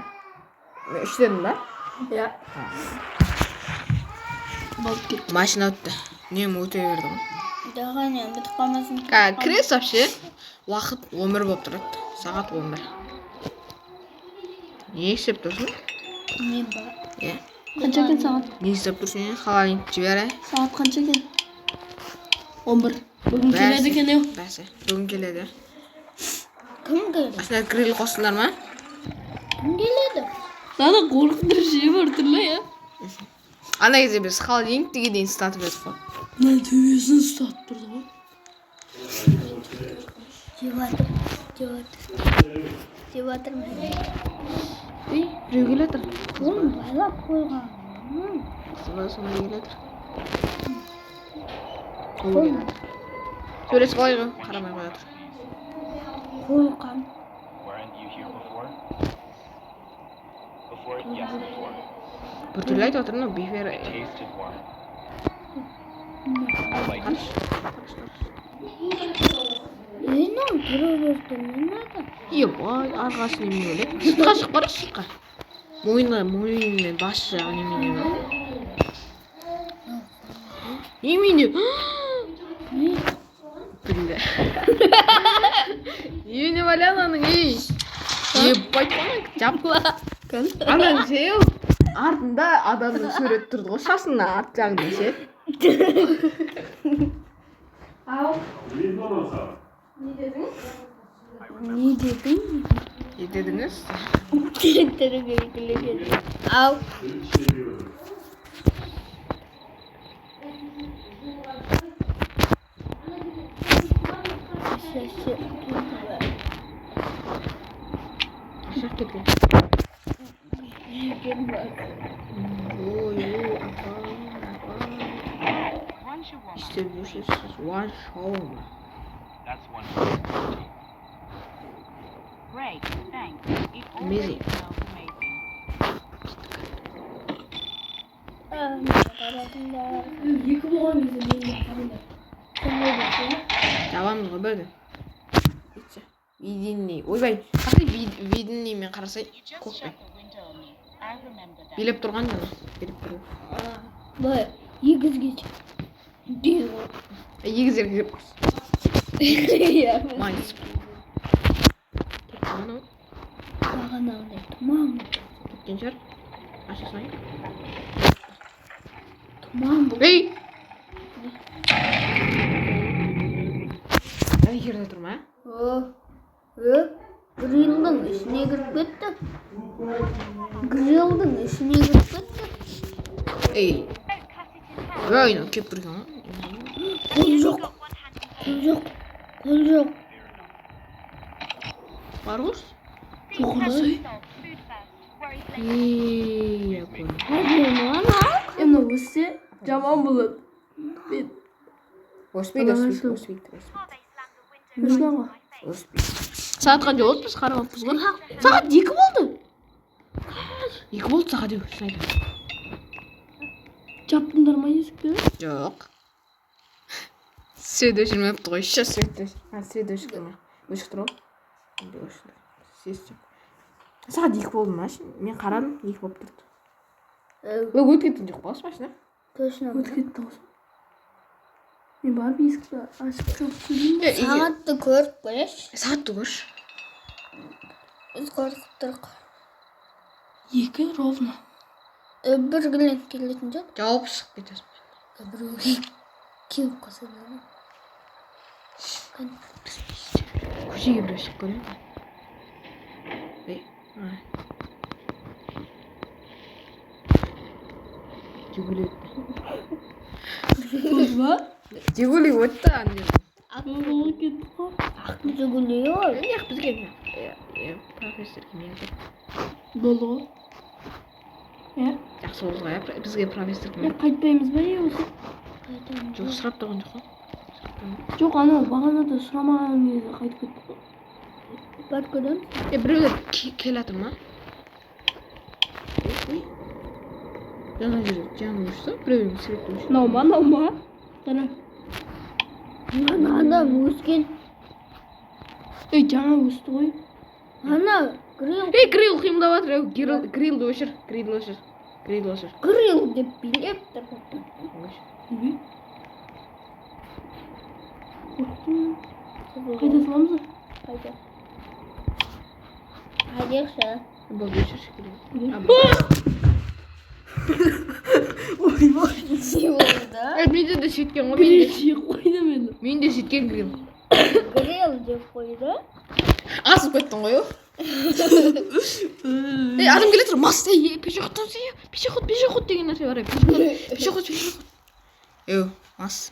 Үштедің ба? Я. Болып кетті. Машина өтті. Нем өте берді ғой. Daha ne? Bir tıklamasın. Кіре сап ше, уақыт 11 болып тұрады. Сағат 11. Не істеп тұрсың? Ne var? Я. Қанша екен сағат? Не істеп тұрсың? Холодильник жібер. Сағат қанша екен? 11. Бүгін келеді екен еу. Бәсі. Бүгін келеді. Kim geldi? Асына гриль қостыңдар ма? Kim geldi? Дана қорқындырып жеп ортырлы я. Ана кезде біз холодильникті дейін ұстатып едік қой. Мына төбесін ұстатып тұрды ғой. Cevatır. Cevatır mı? Ей, біреу келе жатыр. Oğlum bayağı koygan. Қысыға сонда келе жатыр. Сөйлесіп қалай ғой, қарамай қоя жатыр. Koygan. Weren't you here before? Before? Yes, before. Бір түрлі айтып жатыр, мынау бифер. Tasted warm. I like Қараш. Eğlen duruyorsun. Ne nerede? Ебай, арғасын немене өледі. Сыртқа шығып қарашы сыртқа. Мойнымен бас жағы немене өледі. Немене? Білді. Немене валянаның, ей. Ебай, жапла. Анаң ше, артында адамның суреті тұрды ғой, шашының арт жағында ше. Ne dedin? Не дедіңіз? Direktörü gölgüledi. Al. Sesi. Шақ кеткен. Ой, апа. this is one shawarma. That's one. Great, thanks. It Amazing. already smells amazing. екі болған кезде мен де қараңдар. Сондай болса, Жабамыз ғой бірді. Кетші. Виденный. Ойбай. Қандай виденныймен қарасай. You just Көкпе. shut the window on me. I remember that. Билеп тұрған жаңа. Билеп тұрған. Былай егізгече. Егіздер кіріп қалсын. Иә. Майнс. Кеткен ау. Бағанағыдай тұман. Кеткен шығар. Аша сайын. Тұман бұл. Ей! Әй жерде тұрма. Грилдің ішіне кіріп кетті. Грилдің ішіне кіріп кетті. Ей! Don't cut it in half. Өйін, кеп тұрған. Қол жоқ. Got one hand in Қол жоқ. Қол жоқ. Бар ғой? These have to solve. Food first. Worries later. Ей, я понял. енді өссе жаман болады. Өспейді. How they slammed the window Өсін right аға. in my face. Өспейді. Сағатқа жоқ біз қарамаппыз ғой. Сағат 2 болды. 2 болды сағат деп шын айтамын. Жаптыңдар ма есікті? Жоқ. Свет өшірмепті ғой. Сейчас свет өшір. Свет өшірді ме? Өшіп тұр ғой. Енді өшірді. Сестім. Сағат 2 болды ма? Мен қарадым 2 болып тұрды. Өтіп кеткен жоқ па машина? Точно. Өтіп кетті ғой. Мен барып есікті ашып жоқ сөйлеймін. Сағатты көріп көреш. Сағатты көрші. Біз көріп тұрық. 2 ровно. Бір клиент келетін жоқ. Жауып шығып кетесің. Біреуге келіп қалса да. Көшеге біреу шығып көрейін. Ей. Жигули өтті. Ба? Жигули өтті ана. Болып кетті ғой. Ақ жүгілей ғой. Неғып бізге профессорға не айтады? Болды ғой. Иә? Жақсы болды ғой, бізге профессорға не Мен қайтпаймыз ба е осы? жоқ сұрап тұрған жоқ қой. Жоқ, анау бағанада сұрамаған кезде қайтып кетті ғой. Бар көреміз. Біреулер келатыр ма? Жаңа жерде жаңа өшті, біреулер суретті өшті. Мынау ма? Қара. Адам өскен. Ей, жаңа өсті ғой. Ана грил. Ей, грил қимылдап жатыр, грилді өшір. Грил деп билеп тұр. Неге? Қорықтым мен. Қайда саламыз ба? Қайда? Қайдақшы. Бұл өшірші керек. Ойбай. Не болды? Менде де сөйткен ғой, Гречи қойды мені. менде сөйткен грил. Грил деп қойды. Асып кеттің ғой, о? Ей, адам келе тұр, мас, ей, пешеходтан сүйе, пешеход деген нәрсе бар, пешеход. Еу, мас.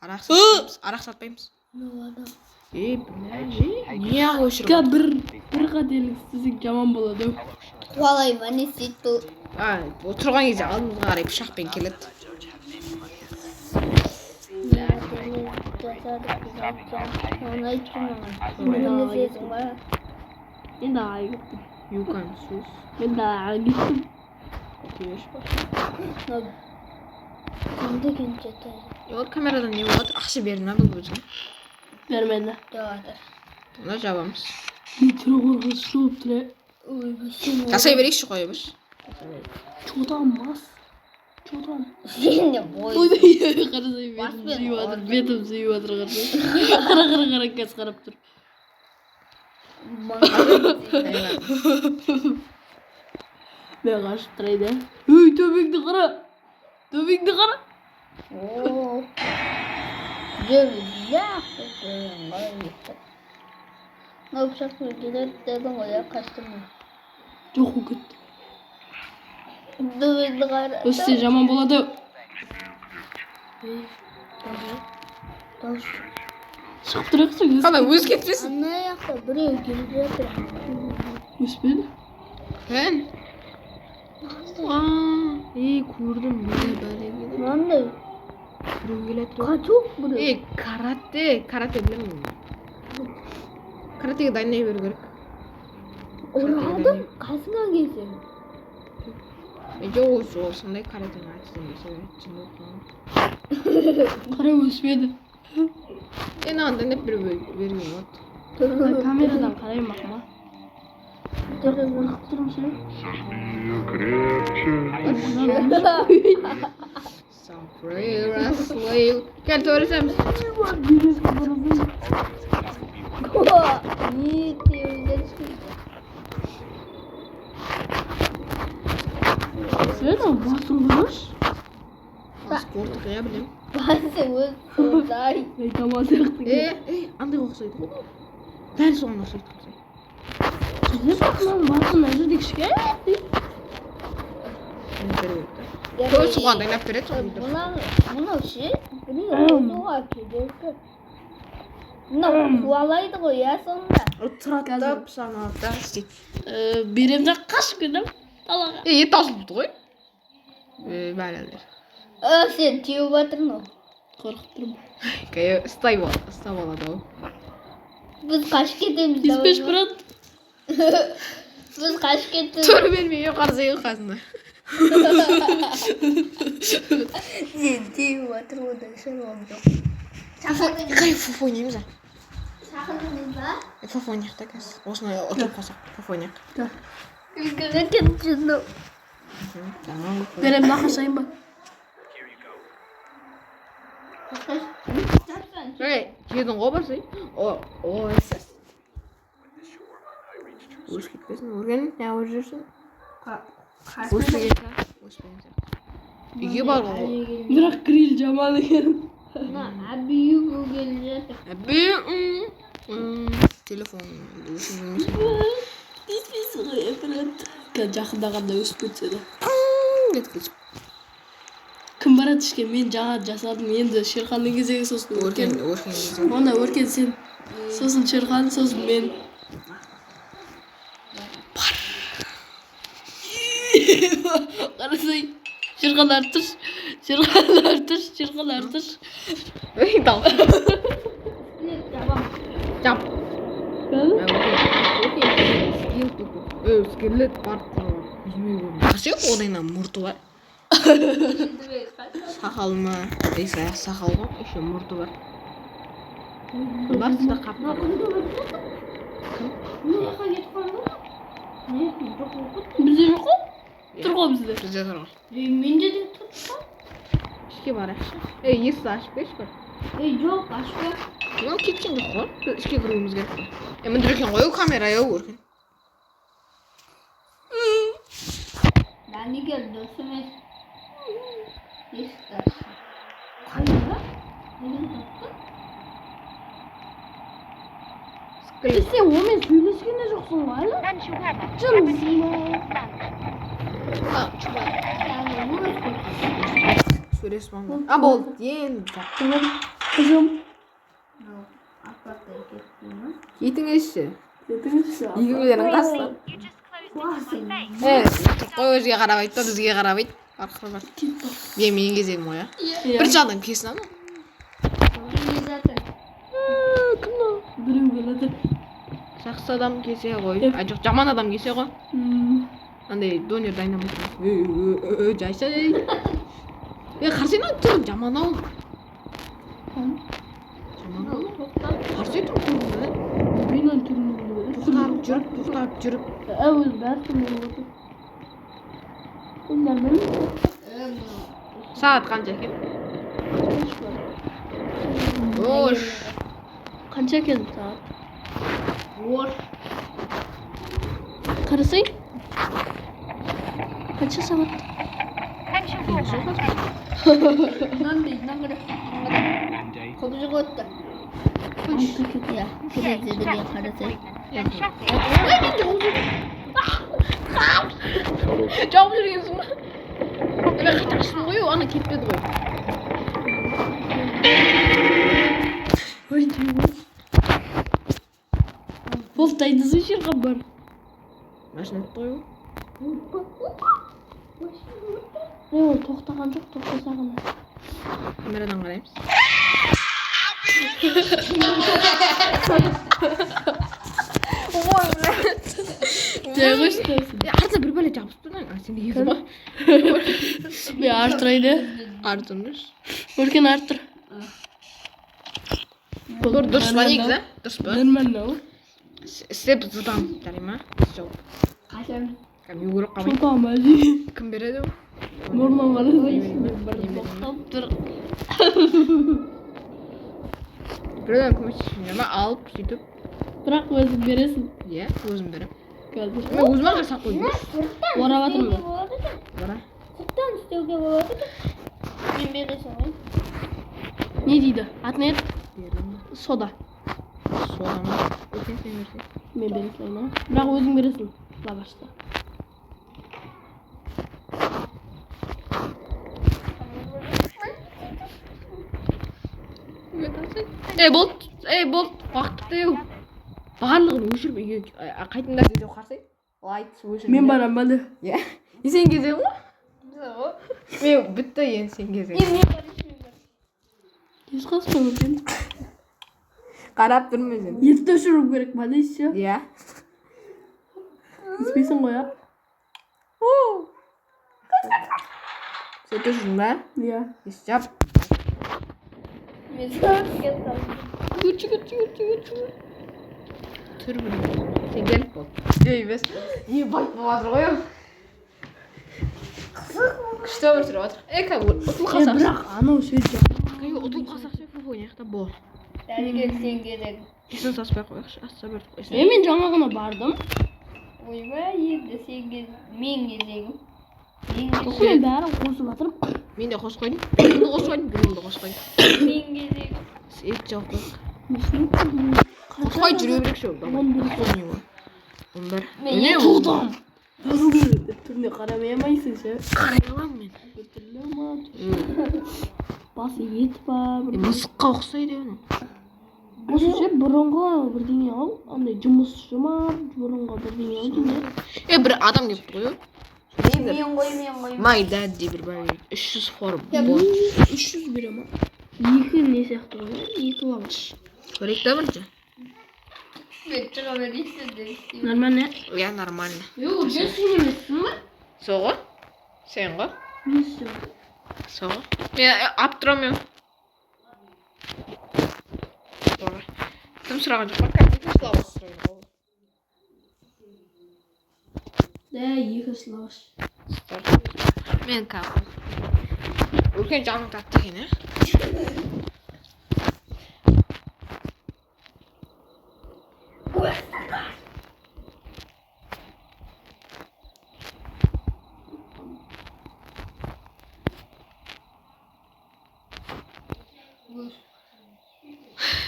Арақ сатпаймыз. Ей, не ақ өшір. бір қателік істесек жаман болады. Қуалай ма не сөйтті. Отырған кезде алдымызға қарай пышақпен келеді. Оны айтсын маған. Сезің ба? Мен дағы кеттім. Юкан сөз. Мен дағы кеттім. Кімді кенжеті? Ол камерадан не болады? Ақша берді ма бұл өзіңе? Бермеді. Жоғатыр. Оны жабамыз. Метро қорғыз шуып тұр. Ойбай сен Жасай берейікші қойы біз. Чодан бас. Чодан. сен де бой. Ойбай, қарасай бетім сүйіп жатыр қарасай. Қара қазір қарап тұр. Мен қашып тұрайды. Өй, төбеңді қара. Ооо. Жүр, жақсы қойын ғой еттік. Мынау пышақпен келеді дедің ғой, қаштым мен. Жоқ, ол кетті. Төбеңді қара. Өссе жаман болады. Шығып тұрақсың. Қана өз кетпесін. Ана жақта біреу келіп жатыр. Өспеді. Кән? Ей, көрдім. Мынандай. Біреу келе тұр. Қачок біреу. Карате білемін. Каратеге дайындай беру керек. Ұрадым, қасыңа келсең. Жоқ, сондай каратені айтсам десе айтсын оқыған. Қара өспеді. Наған дайындап берген болады. Камерадан қарайын бақма. Қорқып тұрмын сен. Gel töresemiz. Не темізden çıkıyor. Света, басың бұрыш. Спорттық я білем. Басы өз сондай. Айтаман сияқты. Андай ұқсайды ғой. Дәл соған ұқсайды. Сіздер басынан басын әзір декішке. Көз суға дайнап береді. Мынау ше, соға кедергі. Мынау қуалайды ғой, я сонда. Тұраттап санатта істейді. Берем де қашып кетем. Талаға. Ет асылыпты ғой. Бәрелер. Сен теуіп жатырмын ғой. Қорқып тұрмын. Ұстап алады ғой. Біз қашып кетеміз. Диспеш брат. Біз қашып кетеміз. Тұр бермей қарсайын қасында. Сен теуіп жатыр одан шаруам жоқ. Қай фуф ойнаймыз а? Шақырдыңыз ба? Фуф ойнайық та қазір. Осыны отырып қалсақ фуф ойнайық. Күлкіге кетіп жүрді. Берем нақашайын ба? Жердің ғой барсай. Ойсыз. Өш кетпесін. Өрген не өр жүрсін? Өшпеген. Үйге бар ғой. Бірақ гриль жаман екен. Әбию келіп жатыр. Телефон Диспесі ғой, брат. Жақындағанда өсіп кетсе де. Кім барады ішке? Мен жаңа жасадым. Енді Шерханның кезегі сосын өркен. Онда өркен сен. Сосын Шерхан, сосын мен. Қарасай. Шерхандар тұрш. Жап. Скелет бар. Қасы жоқ одайынан мұрты бар. Сақал ма? Сақал ғой, еще мұрты бар. Барсы да қап-қап. Бізде жоқ қой? Тұр ғой бізде. Бізде тұр ғой. Менде де тұр. Ішке барайықшы. Есікті ашып берші бір. Жоқ, ашпа. Мынау кеткен жоқ қой. Ішке кіруіміз керек қой. Міндір екен ғой камера өркен. Неге дос емес? Есікті ашты. Қайда? Неден тапты? Сен онымен сөйлескен де жоқсың ғой әлі? Lunch or whatever. Canım. Сөйлесіп алған. Болды. Енді. Қызым. Кетіңізші. Кетіңізші. Екеулерің қасты. You just closed it to my face. Қой өзге қарабайды да бізге қарабайды. Арқылы бар. Менің кезегім ғой, бірінші адам кесін ана. Кім о? Біреу келеді. Жақсы адам кесе ғой. Жоқ, жаман адам кесе ғой. Андай донер дайнамай тұрмыз. Жайсай. Қарсайын тұр, жаман ау. Қарсай тұр тұрмыз. Менің түрімді біледі. Тоқтап жүріп. Өз бәрсін болды. Onlar benim. Saat қанша екен? Boş. Қанша екен saat? Boş. Қарасай. Қанша сағат? Lunch or whatever. Нандай, нагры. Көп жыл өтті. Я, терезеден қарасай. Then shut it. Жауып жүргенсің ба? Мен қайтақшым ғой, ана кетпеді ғой. Ой, дейміз. Болтайды зүйшерға бар. Машина өтті ғой. Ол тоқтаған жоқ, тоқтасағына. Kameradan qaraymiz. Joy qo'shdim. Arda bir bala jabib turgan. Sen yeydi bak. Men arttıraydı. Ardınmış. Örken arttır. Dur durs var негізі. Durs bu. Нормально. Істеп зыдан жарайма. Жоқ. Қашан? Кәм югіріп қалмай. Çotam acı. Кім береді ол? Morman var. Бір Біреуден көмектесіп ма алып сөйтіп. Bırak özüm veresin. Иә, өзім берем. Geldi. Мен өзім ақ жасап қойдым. Oraya batırma. Бара. Сырттан істеуге болады да. Мен бересің ғой. Ne deydi? At ne? Бердім. Soda. Сода ма? Өткен сен берсең. Men veresin ha. Bırak özüm veresin. Lavaşta. Болт. Уақытты еу. Барлығын өшіріп үйге қайтыңдар деді қарсай. Лайт өшіріп. Men baram bana. Иә. Сен кезең ғой? Мен бітті енді сен кезең. Yüz kas mı bakayım? Қарап тұрмын сен. Yetti düşürüm gerek bana işte. Иә. İsmisin koyar. Сен тұрсың ба? Ya. Жап. Мен сұрап кеттім. Gürçü. Түр білем. Сен келіп бол. Емес. Не байт болып жатыр ғой ау. Күшті өмір сүріп жатыр. Ұтыл қалсақ. Bırak ana o söz ya. Ұтыл қалсақ ше футбол ойнайық та бол. Дәрігер сен керек. Есін саспай қояйықшы. Аса бір қойсын. Ben жаңағына бардым. Ойбай, енді сен мен кезегім. Мен бәрі қосып жатырмын. Мен де қосып қойдым. Біріңді қосып қойдым. Біріңді қосып қойдым. Мен кезегім. Ет жауып қойдық. Қосып Қосып қой жүре берекші ол. Он bir. Он бір. Мен Tuğdum. Nasıl göründü? Türüne karamayamayısın sen. Қарай аламын мен. Götürülü ama. Bası ет ба. Мысыққа ұқсайды оның. Осы ше бұрынғы бірдеңе ал. Андай жұмысшы ма? Бұрынғы бірдеңе ал деймін. Бір адам келіп тұр ғой. мен ғой. My dad dey бір бай 300 форм. 300 берем а. Екі не сияқты ғой. Екі лаваш. Көрейік та бірінші. Мен шыға берейсің деп істеймін. Нормально. Иә, нормально. Yok, sen емессің ба? Со ғой? Сен ғой? Мен сен. Со ғой? Мен алып тұрамын мен. Кім сұраған жоқ па? Кәмпит слава сұрайды ғой. Да, екі лаваш. Мен кәмпит. Үлкен жаның татты екен, ә?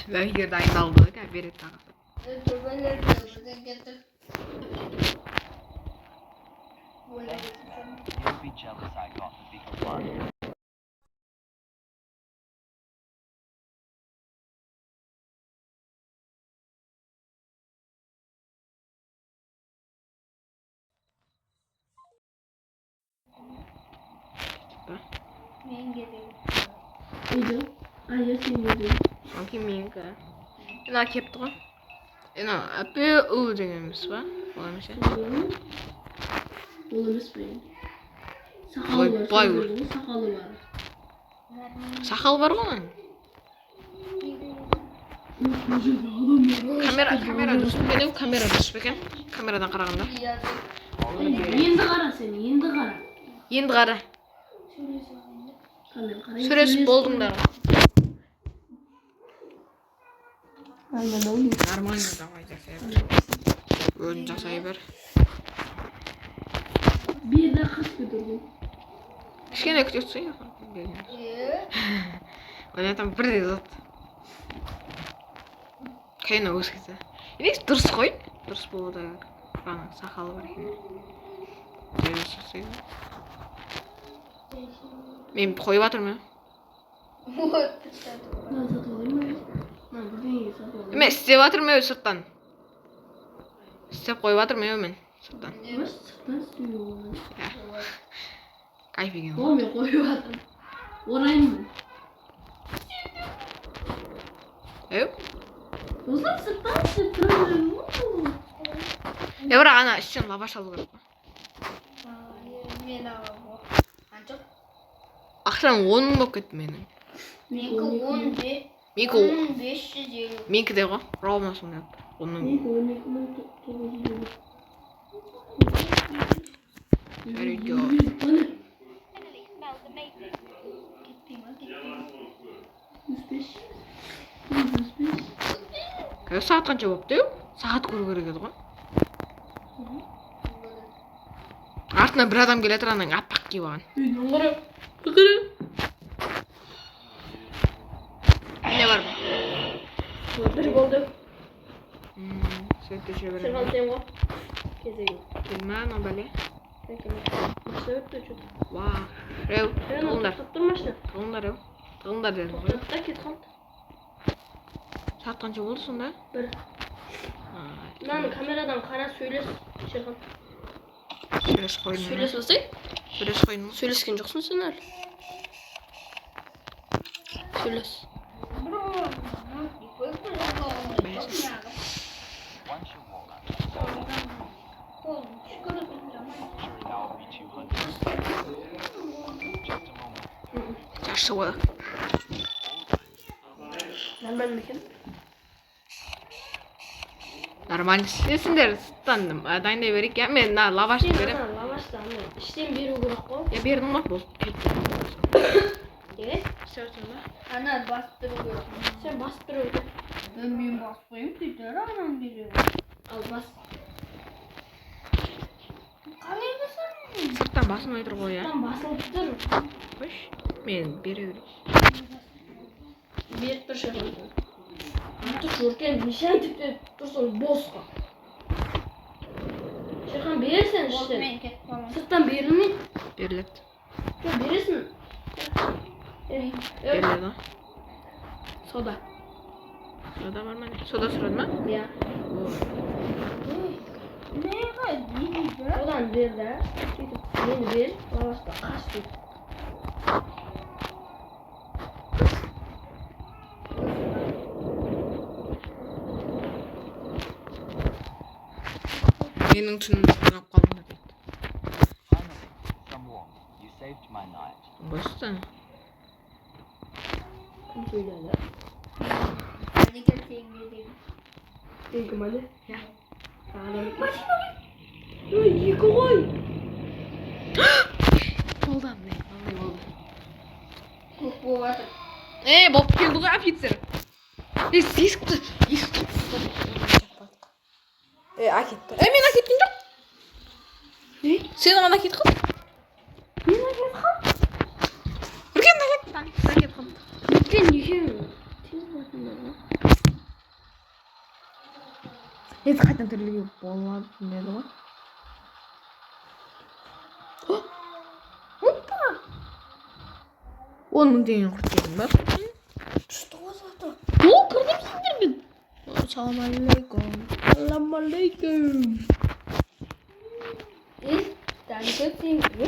Дәрігер дайындалды, береді тағы. Төбелерді бірден кетір. You'll be jealous I got the bigger one. Мен кезегім. Үйді. Ая сен үйді. Анки менікі. Ена кепті ғой. Ена әпе ұл деген емес ба? Ол емес ә? Ол емес пе? Сақалы бар. Бай Сақалы бар. Сақал бар ғой оның. Камера дұрыс па екен? Камера дұрыс па екен? Камерадан қарағанда. Енді қара сен, енді қара. Енді қара. Сөресіп болдыңдар. Нормально. Нормально, давай жасай бер. Өзің жасай бер. Bir de қас көтерген. Кішкене күте тұрсың. Ойлатам бірдей зат. Қайына өзгесі. Емес дұрыс қой. Дұрыс болды. Ана сақалы бар екен. Дұрыс жасай. Мен қойып жатырмын. Мен істеп жатырмын сырттан. Істеп қойып жатырмын мен сырттан. Сырттан істеуге болады. Кайф екен. Ол мен қойып жатырмын. Ораймын. Осылай сырттан түсіп тұра беремін ғой. бірақ ана ішін лаваш алу керек. Мен аға. Қанша? Ақшам 10 мың болып кетті менің. Менікі 15. Менікі 1550. менікі де ғой. Ровно сондай. 10 мың. Мен 12.950. Very good. Finally smells amazing. Сағат қанша болыпты? Сағат көру керек еді ғой. Артынан бір адам келе тұр, анаң аппақ киіп алған. Не бар бұл? Bir болды. Сөйтті жүре Сырған беремін. сен ғой. Кезегі. Келме анау бәле. Сөйтті жүр. Вау. Реу, тұғыңдар. Тұттыр машина. Тұғыңдар реу. Тұғыңдар дедім ғой. Тоқтатта кет қалды. Сағат қанша болды сонда? Bir. Мына камерадан қара сөйлес. Шерхан. Сөйлес қойын. Сөйлес басай. Сөйлес қойын. Сөйлескен жоқсың сен әлі. Сөйлес. Once you walk out, sure now will be 200. Just a moment. Жақсы болды. Нормально екен. Нормально. Сендер сыттандым. Дайындай берейік. Я мен лавашты берем. Лавашты іштен беру керек қой. Я бердім ғой. Болды. Керек? Ана бастыру керек. Сен басып тұру керек. Мен баспайым дейді, анам береді. Ал бас. Қалай басамын? Сырттан басылмай тұр ғой, я. Там басылып тұр. Қойш. Мен бере берейін. Беріп тұр Шерхан. Аты жүрген неше айтып тұрсың босқа. Шерхан бересен іштен. Мен кетіп қаламын. Сырттан берілмейді. Беріледі. Бересің. Беріледі. Сода. Сода бар ма? Сода сұрады ма? Иә. Неға дейді? Содан берді. Сөйтіп мені бер. Лавашта қаш дейді. Менің түнімді қанап қалдыңдар дейді. Finally, some warmth. You saved my night. Бостан. Кім сөйледі? Неге теңге дейді? Екі мәлі? Иә. Машина ғой. Екі ғой. Болды андай. Андай болды. Көп болып жатыр. Болып келді ғой офицер. Есікті. Әкетті. Мен әкеткен жоқ. Сені ғана әкет қыз. Мен әкет қам. Үрген әкет қыз. Өткен неше? Тез батындар ғой. Қайтан түрліге болады деді ғой. Опа! 10 мың теңге құрт келдің ба? Что жатыр? О, кірдім сендер мен. Ассалаумағалейкум. Ассалаумағалейкум. Таңғы теңге?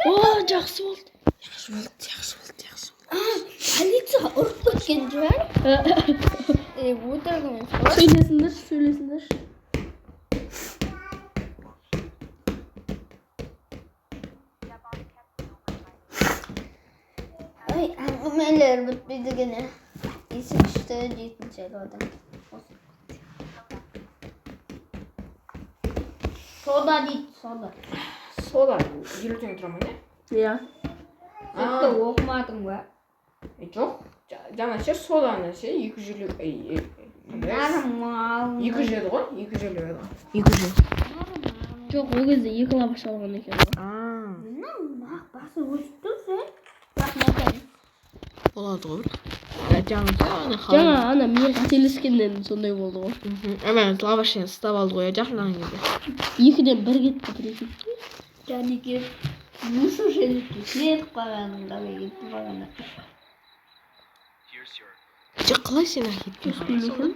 О, жақсы болды. Жақсы болды. Полицияға ұрып кеткен жібер. Отырғымен Сөйлесіңдер. Ай, әңгімелер бітпейді гene. Есік ішті дейтін жайлады. Сода дейді, сода. Сода 50 теңге тұра ма не? Иә. Тіпті оқымадың ба? Жоқ. Жаңа ше соданы ше 250. Нормал. 200 еді ғой? 250 еді ғой. 200. Жоқ, ол кезде екі лаваш алған екен ғой. Басы өсіп тұр сен. Рахмет. Болады ғой. Жаңа Ана мен қателескеннен сондай болды ғой. Әмән лавашын ұстап алды ғой, жақындаған кезде. Екіден бір кетті біресе. Және кеп мұсы желікке кетіп қалғаныңда кетіп қалғанда. Here's your Жоқ, қалай сен әкетпей қаласың?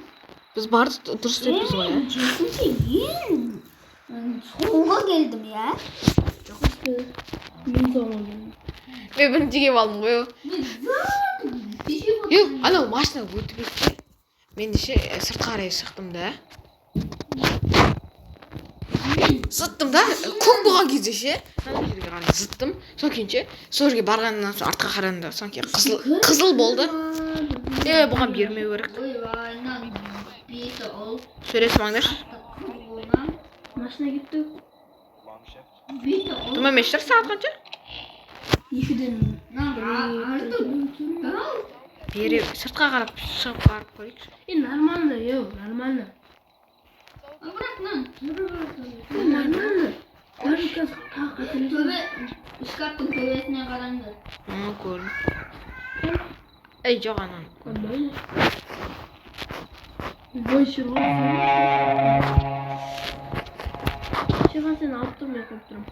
Біз барды дұрыс деппіз ғой, Жетінші ең. Солға келдім, я. Мен соңынан. Мен бірінші келіп алдым ғой. Бешік Ё, анау машина өтіп кетті. Мен ше сыртқа қарай шықтым да. Зыттым да, көк болған кезде ше. Ана жерге қарай зыттым. Содан кейін ше, сол жерге барғаннан соң артқа қарадым да, содан кейін қызыл болды. Бұған бермеу керек. ойбайынан беті ол Сөйлесіп алыңдаршы. қызылынан Машина кетті. Long shift. беті ол Думаю, мештер сағат қанша? 2-ден. Бері сыртқа қарап шығып барып көрейікші. Нормально, нормально. Нормально. Даже қазір төбе шкафтың төбесіне қараңдар. Көрдім. Ей, жоқ анан. Нормально. Больше Шеван сені алып тұр, мен қойып тұрмын.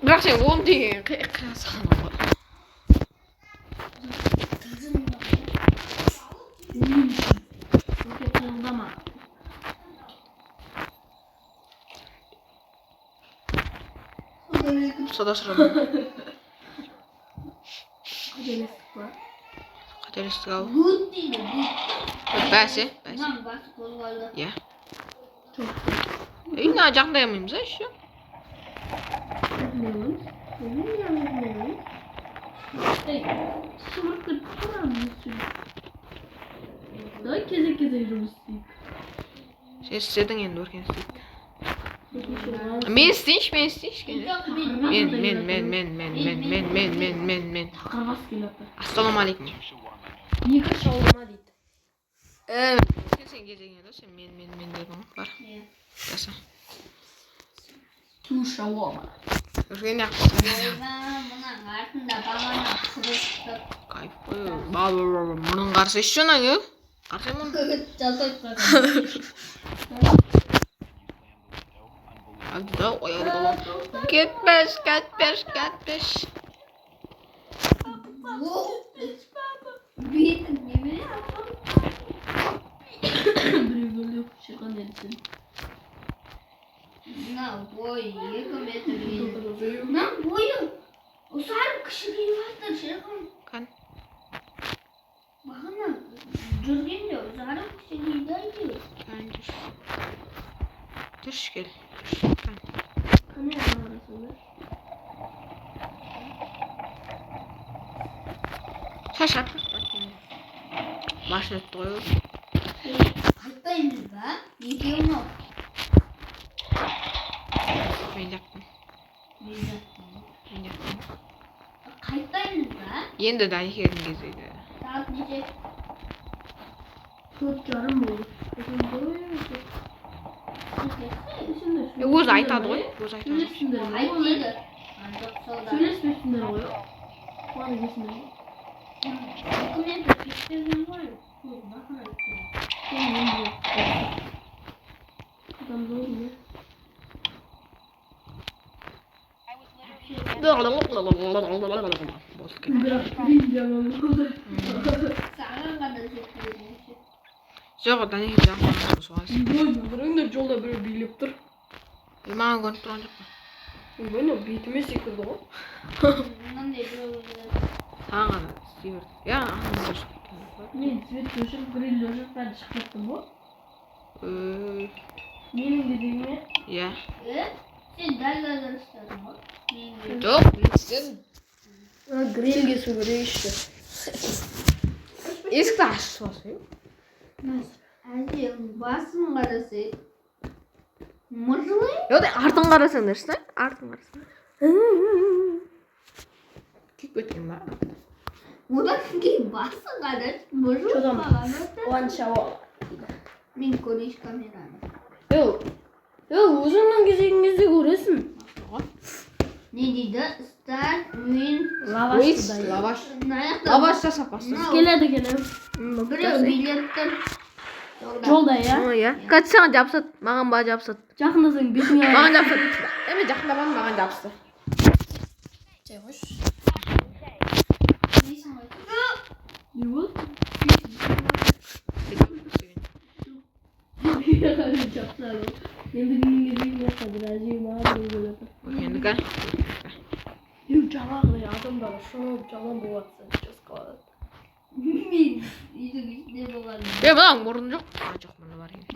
Бірақ сен 10 деген қиасаған ғой. Өте қиылдама. Сода сұрадым. Қателестік па? Қателестік ау. Бұт дейді, бұт. Бәсе. Мынам басы қозғалды. Иә. Ей, мына жақындаймыз да еще. Давай кезек-кезек жұмыс істейік. Сен істедің енді өркен істейік. Мен істейінші. Мен. Қырбас келеді. Ассалаумағалейкум. Екі шаулама дейді. Сен кезегіне да, сен мен дедің ғой. Бар. Жаса. Ту шаулама. Өркен яқ. Мұның артында бағана қырықты. Кайф қой. Мұның қарсы еще наңы. Қарсы мұның. Жасап қойған. Алды да, ояу. Кетпеш. Бетін неме yapalım? Біреу шыққан едісін. Мына бойы 2 метр еді. Мына бойы ұзарып кішірейіп жатыр шырқым. Қан. Бағана жүргенде ұзарып кішірейді айды. Қан жүр. Дүрш кел. Қан. Қане арасында? Шашап. Машина өтті ғой. Қайтпаймыз ба? Екеуін ал. Мен жақтым. Қайтпаймыз ба? Енді да екердің кезегі. Сағат неше? 4:30 болды. Өзі айтады ғой. Сөйлеспіңдер ме? Айт дейді. Сөйлеспейсіңдер ғой. Бәрі есіңдер ғой. 2 метр кетпеген ғой. Бақын айтты. Адам зор ме? Бірақ видеоның болды. Саған ғана жеткізеді. Жоқ, Даник жақын соғайсың. Көріңдер жолда біреу билеп тұр. Маған көрініп тұрған жоқ па? Ойбай, бетіме секірді ғой. Мынандай біреу Саған ғана істей берді. Я, аңыз жүріп кеткен. Мен свет өшіріп, гриль өшіріп, бәрі шығып кеттім ғой. Менің кезегіме. Иә. Сен дәл ұстадың ғой. Жоқ, мен істедім. Грильге су көрейікші. Есікті ашып алшы. Әжем басын қарасай. Мыжылай? Yok, артын қарасаңдаршы, артын қарасаңдар. Күйіп кеткен ба? Одан кейін басын қараш. Мыжыл Çoğdan бағаны. One shower. Мен көрейіш камераны. Yok. Yok, өзіңнің кезегіңізде көресің. Не дейді? Start win. Лаваш дайын. Лаваш. Наяқта Лаваш жасап бастым. Келеді келем. біреу билеттер. Жолда, я? Иә. Кәт саған жабысады, маған ба жабысады. Жақындасаң бетіңе Маған жабысады. Эме жақындамадым, маған жабысты. Жай қойш. Несің ғой? Не болды? Жапсалу. Енді күнге дейін жатады, әжейім ағылып жатыр. Ендігі. Жаңағыдай адамдар ұшып, жаман болыватса, just қалады. Мен үйдің ішінде болған. Мынаның мұрын жоқ. Жоқ, мұрны бар енді.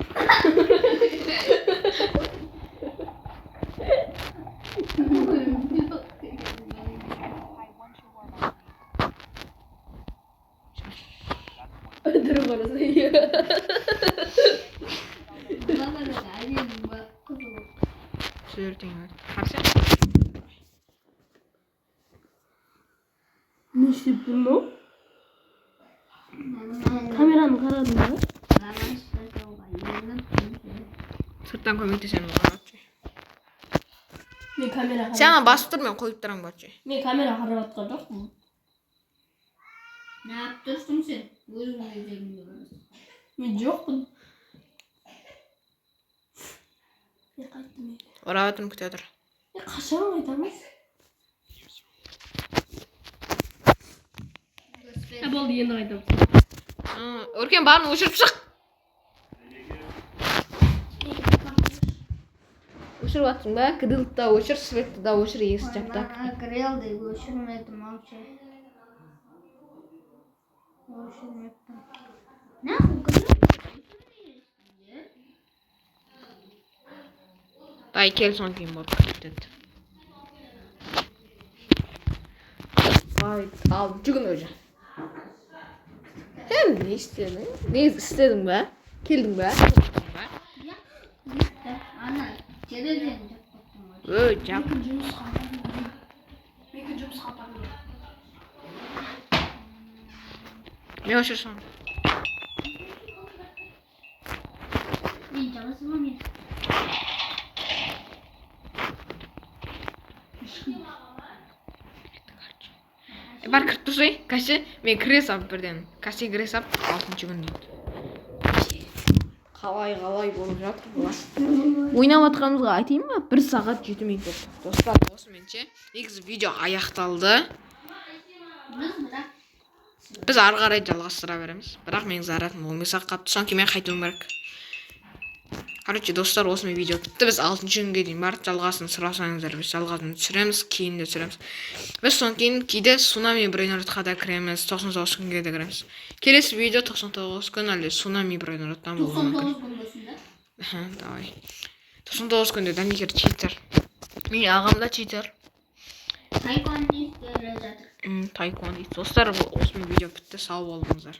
Öldürü parası yiyor. Bana da әдемі бар қызыл. Сөйлетейін бе? Қарсы? Ne isteyip bunu? Kameranı karadın mı? Сырттан көмектесемін қарап. Ben kamera Сен ана басып тұр, мен қойып тұрамын бачы. Ben kamera karatkan жоқ mu? Ne yaptırsın sen? Özün özelinde barasın. Ben жоқпын. Ben қайттым енді. Орап отырмын, күте отыр. Қашан қайтамыз? Болды енді қайтамыз. Өркен барын өшіріп шық. Өшіріп атсың ба? Кіділді да өшір, светті да өшір, есі жапта. Bana grelde görüşürmedim amca. Görüşürmedim. Ne bu kızım? Дай кел соң кейін болып кетеді. Ай, ал жүгін өзі. Сен не істедің? Не істедің бе? Келдің бе? Ana, tereden yaptım. Жап. Мен жұмысқа бармын. Мен өшірсің. Ben çalışmam ya. Бар кіріп тұрсай, кәші, мен кіре сап бірден. Кәші кіре сап, 6-шы күн дейді. Қалай болып жатыр бұлар. Ойнап атқанымызға айтайын ба? 1 сағат 7 минут болды. Достар, осыменше негізі видео аяқталды. Біз ары қарай жалғастыра береміз. Бірақ менің заратым болмаса қапты. Соң кейін мен қайтуым керек. Короче, достар, осымен видео бітті. Біз 6-шы күнге дейін барып жалғасын сұрасаңыздар, біз жалғасын түсіреміз, кейін де түсіреміз. Біз соң кейін кейде Tsunami Brainrotқа да кіреміз, 99 күнге де кіреміз. Келесі видео 99 күн әлде Tsunami Brainroттан болуы мүмкін. 99 gün başında. Давай. 99 күнде Даникер читер. Менің ағам да читер. Taekwondo istiyorlar zaten. Taekwondo. Достар, осымен видео бітті. Сау болыңыздар.